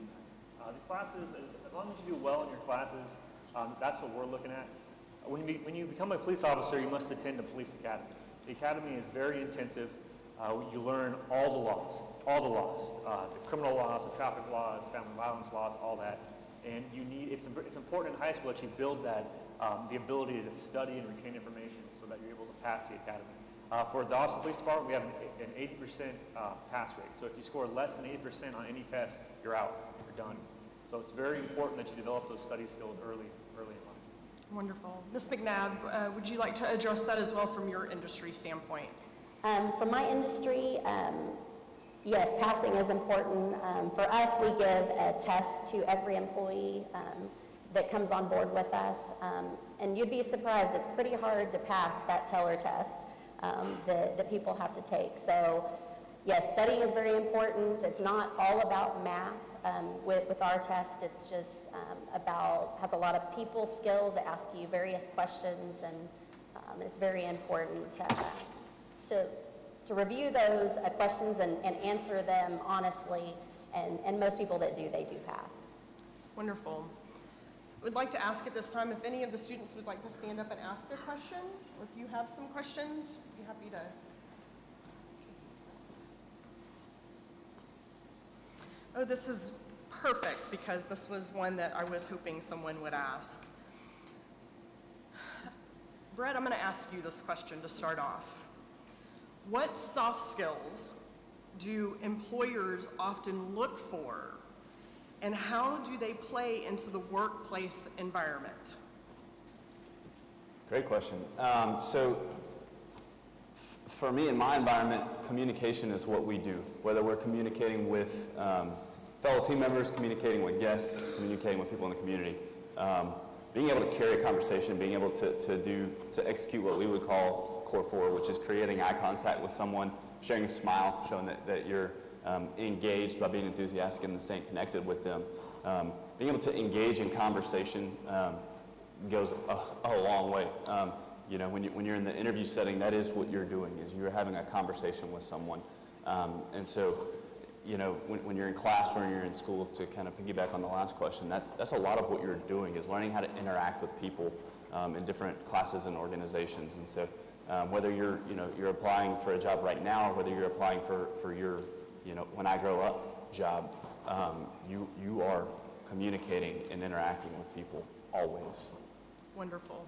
matter. The classes, as long as you do well in your classes, that's what we're looking at. When you become a police officer, you must attend the police academy. The academy is very intensive. You learn all the laws, the criminal laws, the traffic laws, family violence laws, all that. And it's important in high school that you build that, the ability to study and retain information so that you're able to pass the academy. For the Austin Police Department, we have an 80% pass rate. So if you score less than 80% on any test, you're out, you're done. So it's very important that you develop those study skills early in life. Wonderful. Ms. McNabb, would you like to address that as well from your industry standpoint? From my industry, yes, passing is important. For us, we give a test to every employee that comes on board with us. And you'd be surprised, it's pretty hard to pass that teller test that people have to take. So yes, studying is very important. It's not all about math. With our test, it's just has a lot of people skills. It asks you various questions, and it's very important to review those questions and answer them honestly, and most people that do, they do pass. Wonderful. Would like to ask at this time if any of the students would like to stand up and ask a question, or if you have some questions, I'd be happy to. Oh, this is perfect because this was one that I was hoping someone would ask. Brett, I'm going to ask you this question to start off. What soft skills do employers often look for, and how do they play into the workplace environment? Great question. So for me, in my environment, communication is what we do. Whether we're communicating with fellow team members, communicating with guests, communicating with people in the community. Being able to carry a conversation, being able to execute what we would call Core 4, which is creating eye contact with someone, sharing a smile, showing that you're engaged by being enthusiastic and staying connected with them. Being able to engage in conversation goes a long way. You know, when you're in the interview setting, that is what you're doing, is you're having a conversation with someone. And so, you know, when you're in class, when you're in school, to kind of piggyback on the last question, that's a lot of what you're doing, is learning how to interact with people in different classes and organizations. And so whether you're applying for a job right now, or whether you're applying for your, when I grow up job, you are communicating and interacting with people always. Wonderful.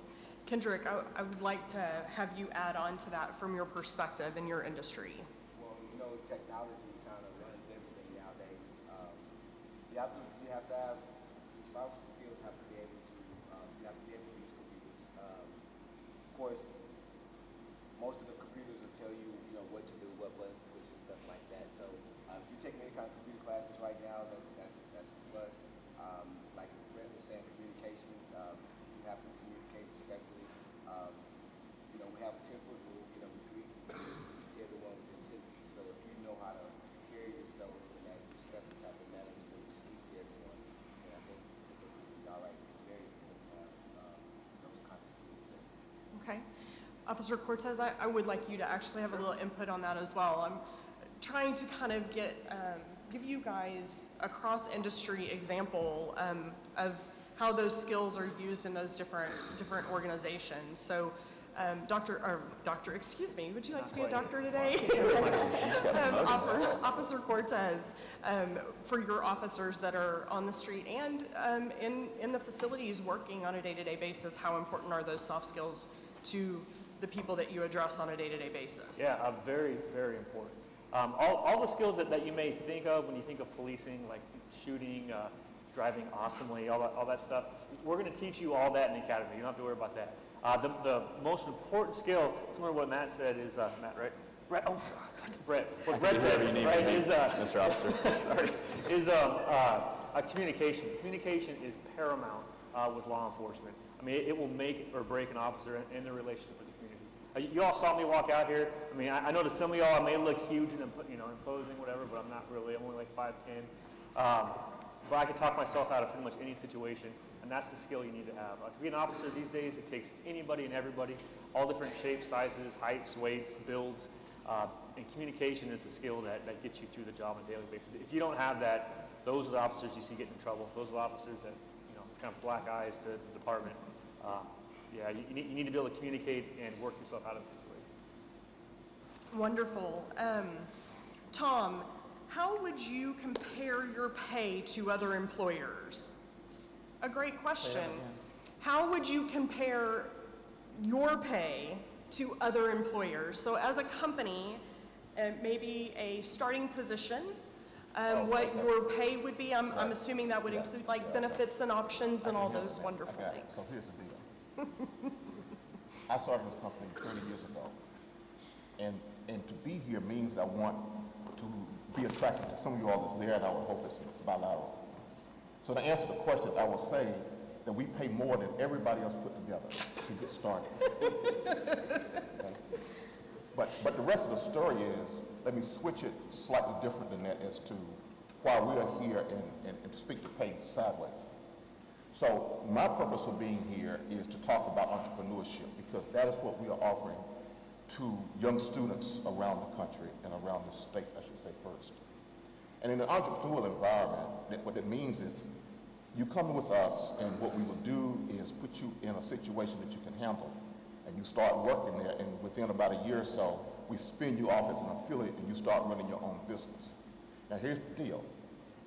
Kendrick, I would like to have you add on to that from your perspective in your industry. Well, technology kind of runs everything nowadays. You have to have soft skills. Have to be able to you have to be able to use computers. Of course, most of the computers will tell you what to do, what buttons to push, and stuff like that. So if you're taking any kind of computer classes right now, that's a plus. Like Brent was saying, communication. You have to communicate respectfully. We have a 10-foot rule. We greet to everyone within 10 feet. So if you know how to carry yourself in that respectful type of manner to be able to speak to everyone, then I think it's all right. It's very important to have those kind of skills. Okay. Officer Cortez, I would like you to actually have a little input on that as well. I'm trying to kind of give you guys a cross-industry example of how those skills are used in those different organizations. So, Doctor, excuse me, would you like to be a doctor today? Officer Cortez, for your officers that are on the street and in the facilities working on a day-to-day basis, how important are those soft skills to the people that you address on a day-to-day basis? Yeah, very, very important. All the skills that you may think of when you think of policing, like shooting, driving awesomely, all that stuff, we're going to teach you all that in the academy. You don't have to worry about that. The most important skill, similar to what Matt said, is Matt, right? Brett. Oh, Brett. What Brett said, right, is Mr. Officer. Sorry, is communication. Communication is paramount with law enforcement. I mean, it will make or break an officer in their relationship with the community. You all saw me walk out here. I mean, I know to some of y'all I may look huge and imposing, whatever, but I'm not really. I'm only like 5'10". But I can talk myself out of pretty much any situation, and that's the skill you need to have. To be an officer these days, it takes anybody and everybody, all different shapes, sizes, heights, weights, builds. And communication is a skill that gets you through the job on a daily basis. If you don't have that, those are the officers you see getting in trouble. Those are the officers that, kind of black eyes to the department. Yeah, you need to be able to communicate and work yourself out of the situation. Wonderful. Tom, how would you compare your pay to other employers? A great question. How would you compare your pay to other employers? So as a company, maybe a starting position, what your pay would be. I'm assuming that would include like benefits and options and all those wonderful things. So here's the deal. I started this company 30 years ago, and to be here means I want to be attracted to some of you all that's there, and I would hope it's bilateral. So to answer the question, I will say that we pay more than everybody else put together to get started. Okay? But the rest of the story is, let me switch it slightly different than that as to why we are here and to speak to pay sideways. So my purpose of being here is to talk about entrepreneurship, because that is what we are offering to young students around the country and around the state, I should say first. And in an entrepreneurial environment, what that means is you come with us, and what we will do is put you in a situation that you can handle. And you start working there, and within about a year or so, we spin you off as an affiliate, and you start running your own business. Now here's the deal.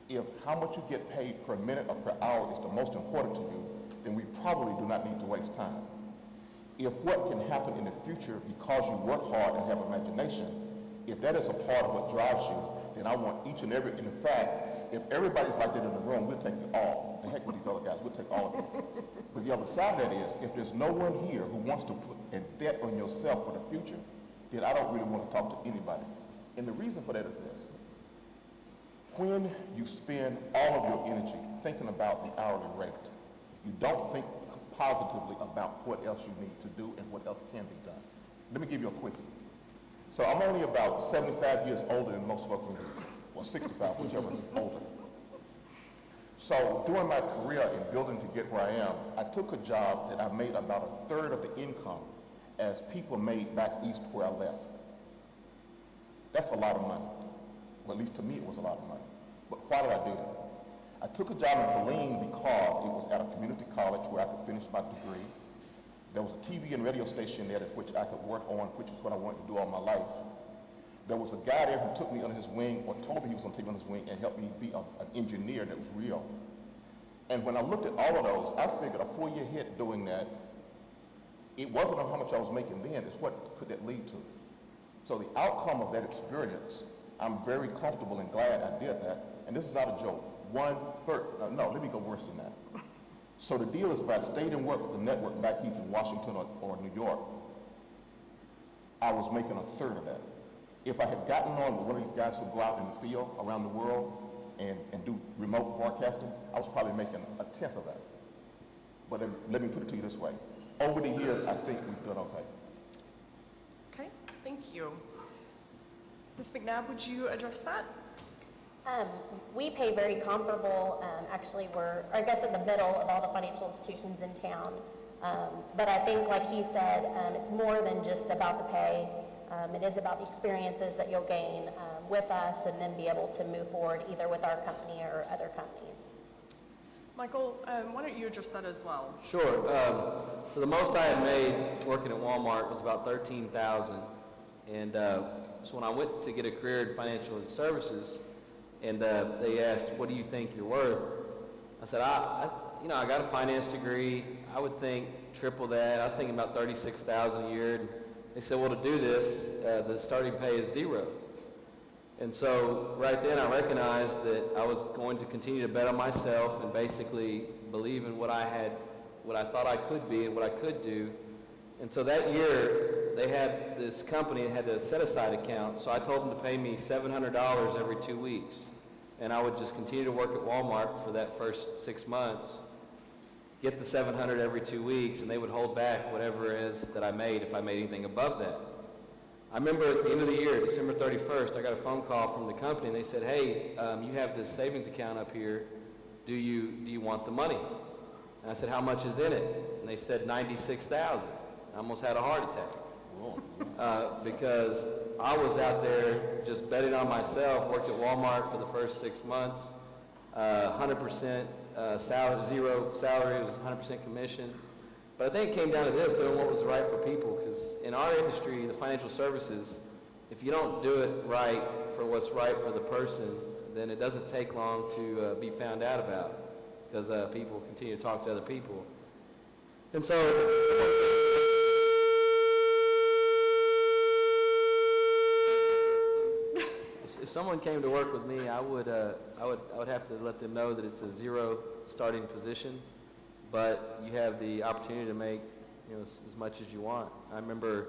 If how much you get paid per minute or per hour is the most important to you, then we probably do not need to waste time. If what can happen in the future because you work hard and have imagination, if that is a part of what drives you, then I want each and every, and in fact, if everybody's like that in the room, we'll take it all. The heck with these other guys, we'll take all of it. But the other side of that is, if there's no one here who wants to put a debt on yourself for the future, then I don't really want to talk to anybody. And the reason for that is this. When you spend all of your energy thinking about the hourly rate, you don't think positively about what else you need to do and what else can be done. Let me give you a quickie. So I'm only about 75 years older than most folks, or 65, whichever is older. So during my career in building to get where I am, I took a job that I made about 1/3 of the income as people made back east where I left. That's a lot of money. Well, at least to me it was a lot of money. But why did I do that? I took a job in Belen because it was at a community college where I could finish my degree. There was a TV and radio station there at which I could work on, which is what I wanted to do all my life. There was a guy there who took me under his wing, or told me he was going to take me under his wing, and helped me be an engineer that was real. And when I looked at all of those, I figured a 4-year hit doing that, it wasn't on how much I was making then, it's what could that lead to. So the outcome of that experience, I'm very comfortable and glad I did that. And this is not a joke. 1/3, no, let me go worse than that. So the deal is if I stayed and worked with the network back east in Washington or New York, I was making 1/3 of that. If I had gotten on with one of these guys who go out in the field around the world and do remote broadcasting, I was probably making 1/10 of that. But let me put it to you this way. Over the years, I think we've done okay. Okay, thank you. Ms. McNabb, would you address that? We pay very comparable. Actually, we're, I guess, in the middle of all the financial institutions in town. But I think, like he said, it's more than just about the pay. It is about the experiences that you'll gain with us and then be able to move forward either with our company or other companies. Michael, why don't you address that as well? Sure. So the most I had made working at Walmart was about $13,000. And so when I went to get a career in financial services, and they asked, what do you think you're worth? I said, I got a finance degree. I would think triple that. I was thinking about $36,000 a year. And they said, well, to do this, the starting pay is 0. And so right then I recognized that I was going to continue to bet on myself and basically believe in what I thought I could be and what I could do. And so that year, they had this company that had a set-aside account, so I told them to pay me $700 every 2 weeks. And I would just continue to work at Walmart for that first 6 months, get the $700 every 2 weeks, and they would hold back whatever it is that I made if I made anything above that. I remember at the end of the year, December 31st, I got a phone call from the company, and they said, hey, you have this savings account up here. Do you want the money? And I said, how much is in it? And they said $96,000. I almost had a heart attack because I was out there just betting on myself, worked at Walmart for the first 6 months, 100% salary, zero salary, it was 100% commission. But I think it came down to this, doing what was right for people, because in our industry, the financial services, if you don't do it right for what's right for the person, then it doesn't take long to be found out about, because people continue to talk to other people. And so, if someone came to work with me, I would have to let them know that it's a zero starting position, but you have the opportunity to make, as much as you want. I remember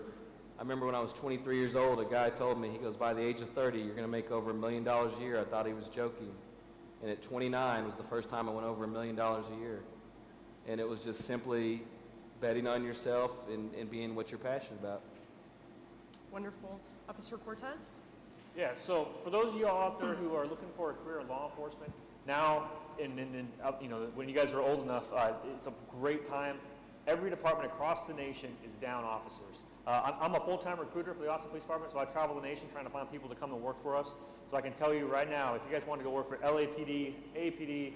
when I was 23 years old, a guy told me, he goes, by the age of 30, you're going to make over $1 million a year. I thought he was joking. And at 29 was the first time I went over $1 million a year. And it was just simply betting on yourself and being what you're passionate about. Wonderful. Officer Cortez? Yeah, so for those of you all out there who are looking for a career in law enforcement, now, when you guys are old enough, it's a great time. Every department across the nation is down officers. I'm a full-time recruiter for the Austin Police Department, so I travel the nation trying to find people to come and work for us. So I can tell you right now, if you guys want to go work for LAPD, APD,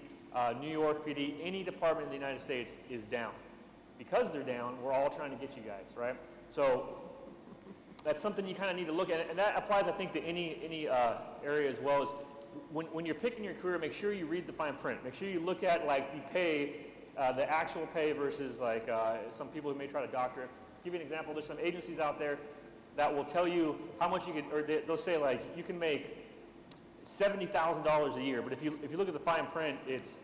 New York PD, any department in the United States is down. Because they're down, we're all trying to get you guys, right? So that's something you kind of need to look at, and that applies, I think, to any area as well. As when you're picking your career, make sure you read the fine print. Make sure you look at like the pay, the actual pay versus like some people who may try to doctor it. Give you an example. There's some agencies out there that will tell you how much you can, or they'll say like you can make $70,000 a year. But if you look at the fine print, it's,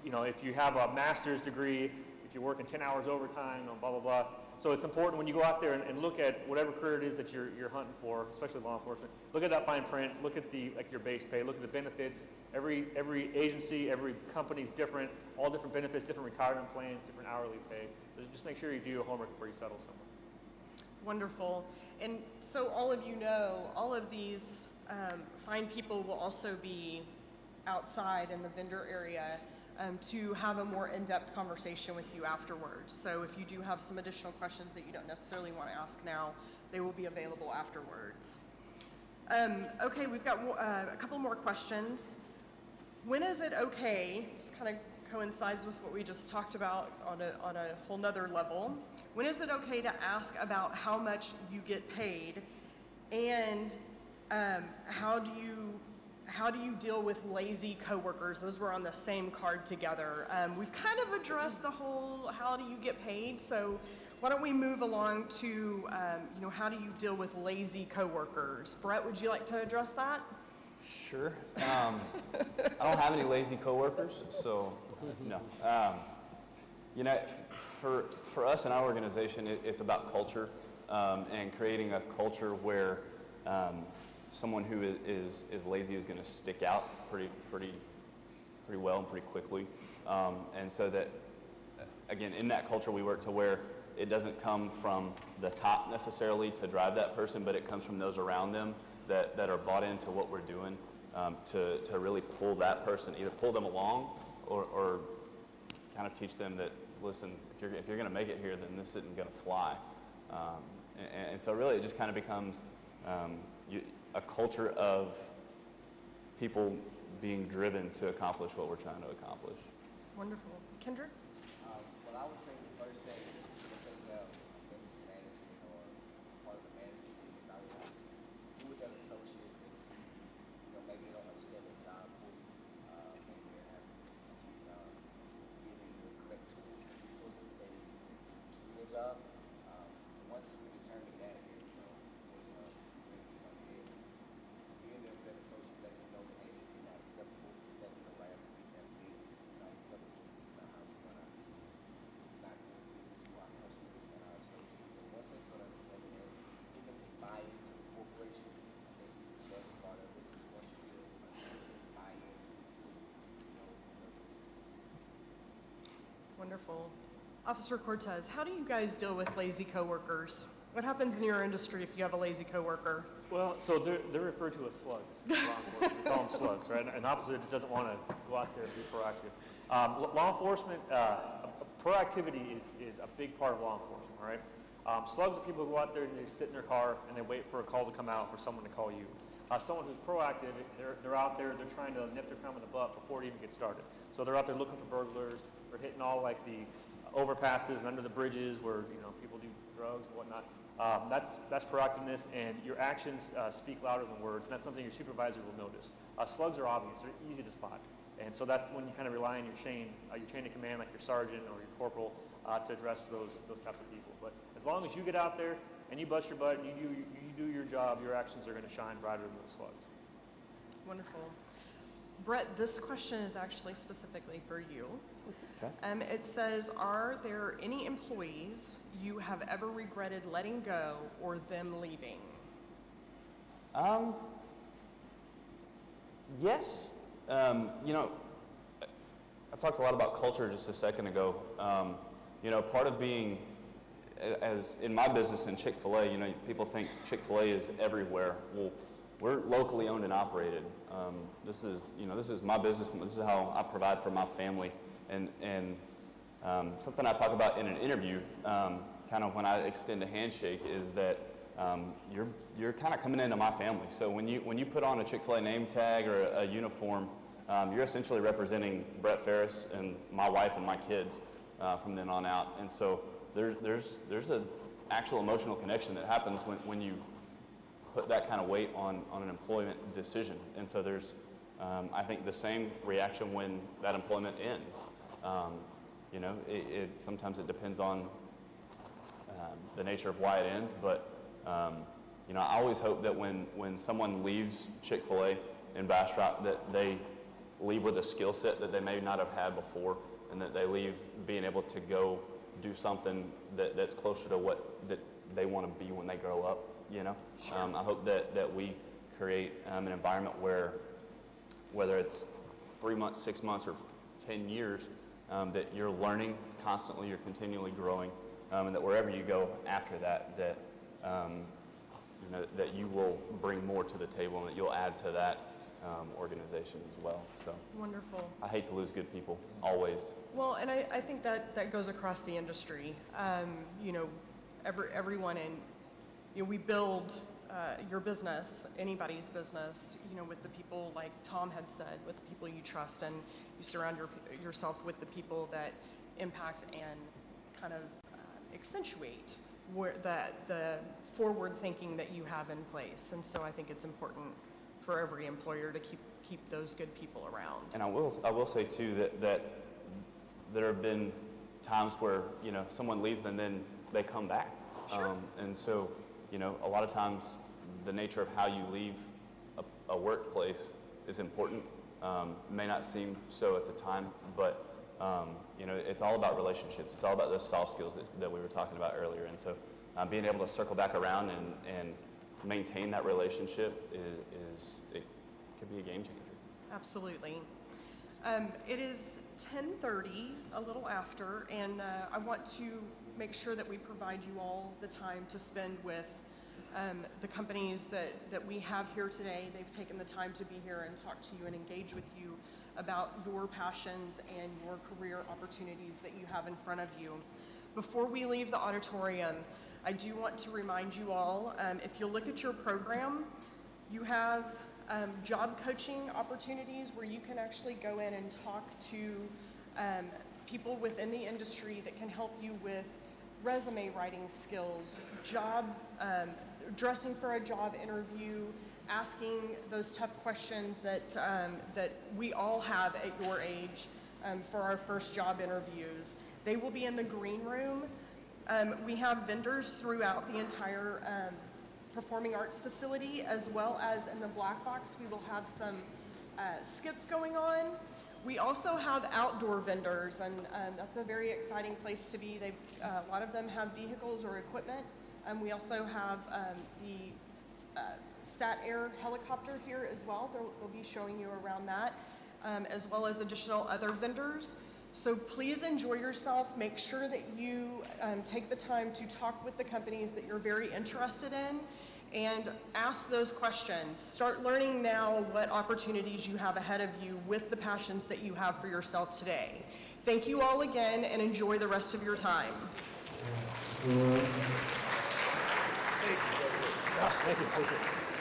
if you have a master's degree, if you're working 10 hours overtime, blah blah blah. So it's important when you go out there and look at whatever career it is that you're hunting for, especially law enforcement. Look at that fine print. Look at your base pay. Look at the benefits. Every agency, every company is different. All different benefits, different retirement plans, different hourly pay. Just make sure you do your homework before you settle somewhere. Wonderful. And so all of you know, all of these fine people will also be outside in the vendor area to have a more in-depth conversation with you afterwards. So if you do have some additional questions that you don't necessarily want to ask now, they will be available afterwards. Okay, we've got a couple more questions. When is it okay, this kind of coincides with what we just talked about on a whole nother level, when is it okay to ask about how much you get paid, and how do you deal with lazy coworkers? Those were on the same card together. We've kind of addressed the whole how do you get paid, so why don't we move along to how do you deal with lazy coworkers? Brett, would you like to address that? Sure. I don't have any lazy coworkers, so no. For us in our organization, it's about culture and creating a culture where someone who is lazy is going to stick out pretty well and pretty quickly, and so that again in that culture we work to where it doesn't come from the top necessarily to drive that person, but it comes from those around them that are bought into what we're doing, to really pull that person, either pull them along or kind of teach them that, listen, if you're going to make it here, then this isn't going to fly. And so really it just kind of becomes a culture of people being driven to accomplish what we're trying to accomplish. Wonderful. Kendrick? Well, I would say the first thing as well, as management or part of the management team, is I would do with that associate and see, maybe they don't understand the job fully, maybe they're having giving the correct tools and resources that they need to do their job. Once we determine that, being there for that associate, letting them know that, hey, this is not acceptable, letting them know right after we that big, this is not acceptable, this is not how we run our business, this is not good business for our customers and our associates. And once they start understanding that, give them to buy into the corporation, I think that's part of it. Just once you get buy into Wonderful. Officer Cortez, how do you guys deal with lazy coworkers? What happens in your industry if you have a lazy coworker? Well, so they're referred to as slugs. We call them slugs, right? An officer just doesn't want to go out there and be proactive. Law enforcement, proactivity is a big part of law enforcement, all right? Slugs are people who go out there and they sit in their car and they wait for a call to come out for someone to call you. Someone who's proactive, they're out there, they're trying to nip their crime in the butt before it even gets started. So they're out there looking for burglars, they're hitting all like the overpasses and under the bridges where people do drugs and whatnot. That's proactiveness, and your actions speak louder than words, and that's something your supervisor will notice. Slugs are obvious, they're easy to spot. And so that's when you kind of rely on your chain of command, like your sergeant or your corporal, to address those types of people. But as long as you get out there and you bust your butt and you do your job, your actions are going to shine brighter than those slugs. Wonderful. Brett, this question is actually specifically for you. Okay. It says, are there any employees you have ever regretted letting go or them leaving? Yes. I talked a lot about culture just a second ago. Part of being, as in my business in Chick-fil-A, people think Chick-fil-A is everywhere. Well, we're locally owned and operated. This is my business. This is how I provide for my family. And something I talk about in an interview, kind of when I extend a handshake, is that you're kind of coming into my family. So when you put on a Chick-fil-A name tag or a uniform, you're essentially representing Brett Ferris and my wife and my kids from then on out. And so there's an actual emotional connection that happens when you put that kind of weight on an employment decision. And so there's, I think, the same reaction when that employment ends. Sometimes it depends on the nature of why it ends, but I always hope that when someone leaves Chick-fil-A in Bastrop, that they leave with a skill set that they may not have had before, and that they leave being able to go do something that's closer to what that they want to be when they grow up. Sure. I hope that we create an environment where, whether it's 3 months, 6 months, or 10 years, that you're learning constantly, you're continually growing, and that wherever you go after that, that you will bring more to the table and that you'll add to that organization as well. So wonderful. I hate to lose good people, always. Well, and I think that goes across the industry. Everyone in, we build your business, anybody's business, with the people, like Tom had said, with the people you trust, and you surround yourself with the people that impact and kind of accentuate the forward thinking that you have in place. And so I think it's important for every employer to keep those good people around. And I will say too that there have been times where someone leaves and then they come back. Sure. And so a lot of times the nature of how you leave a workplace is important. May not seem so at the time, but it's all about relationships. It's all about those soft skills that we were talking about earlier. And so being able to circle back around and maintain that relationship it could be a game changer. Absolutely. It is 10:30, a little after, and I want to make sure that we provide you all the time to spend with the companies that we have here today. They've taken the time to be here and talk to you and engage with you about your passions and your career opportunities that you have in front of you. Before we leave the auditorium, I do want to remind you all, if you look at your program, you have job coaching opportunities where you can actually go in and talk to people within the industry that can help you with resume writing skills, dressing for a job interview, asking those tough questions that we all have at your age for our first job interviews. They will be in the green room. We have vendors throughout the entire performing arts facility, as well as in the black box we will have some skits going on. We also have outdoor vendors, and that's a very exciting place to be. A lot of them have vehicles or equipment. We also have the Stat Air helicopter here as well. They'll be showing you around that, as well as additional other vendors. So please enjoy yourself. Make sure that you take the time to talk with the companies that you're very interested in and ask those questions. Start learning now what opportunities you have ahead of you with the passions that you have for yourself today. Thank you all again, and enjoy the rest of your time. Thank you.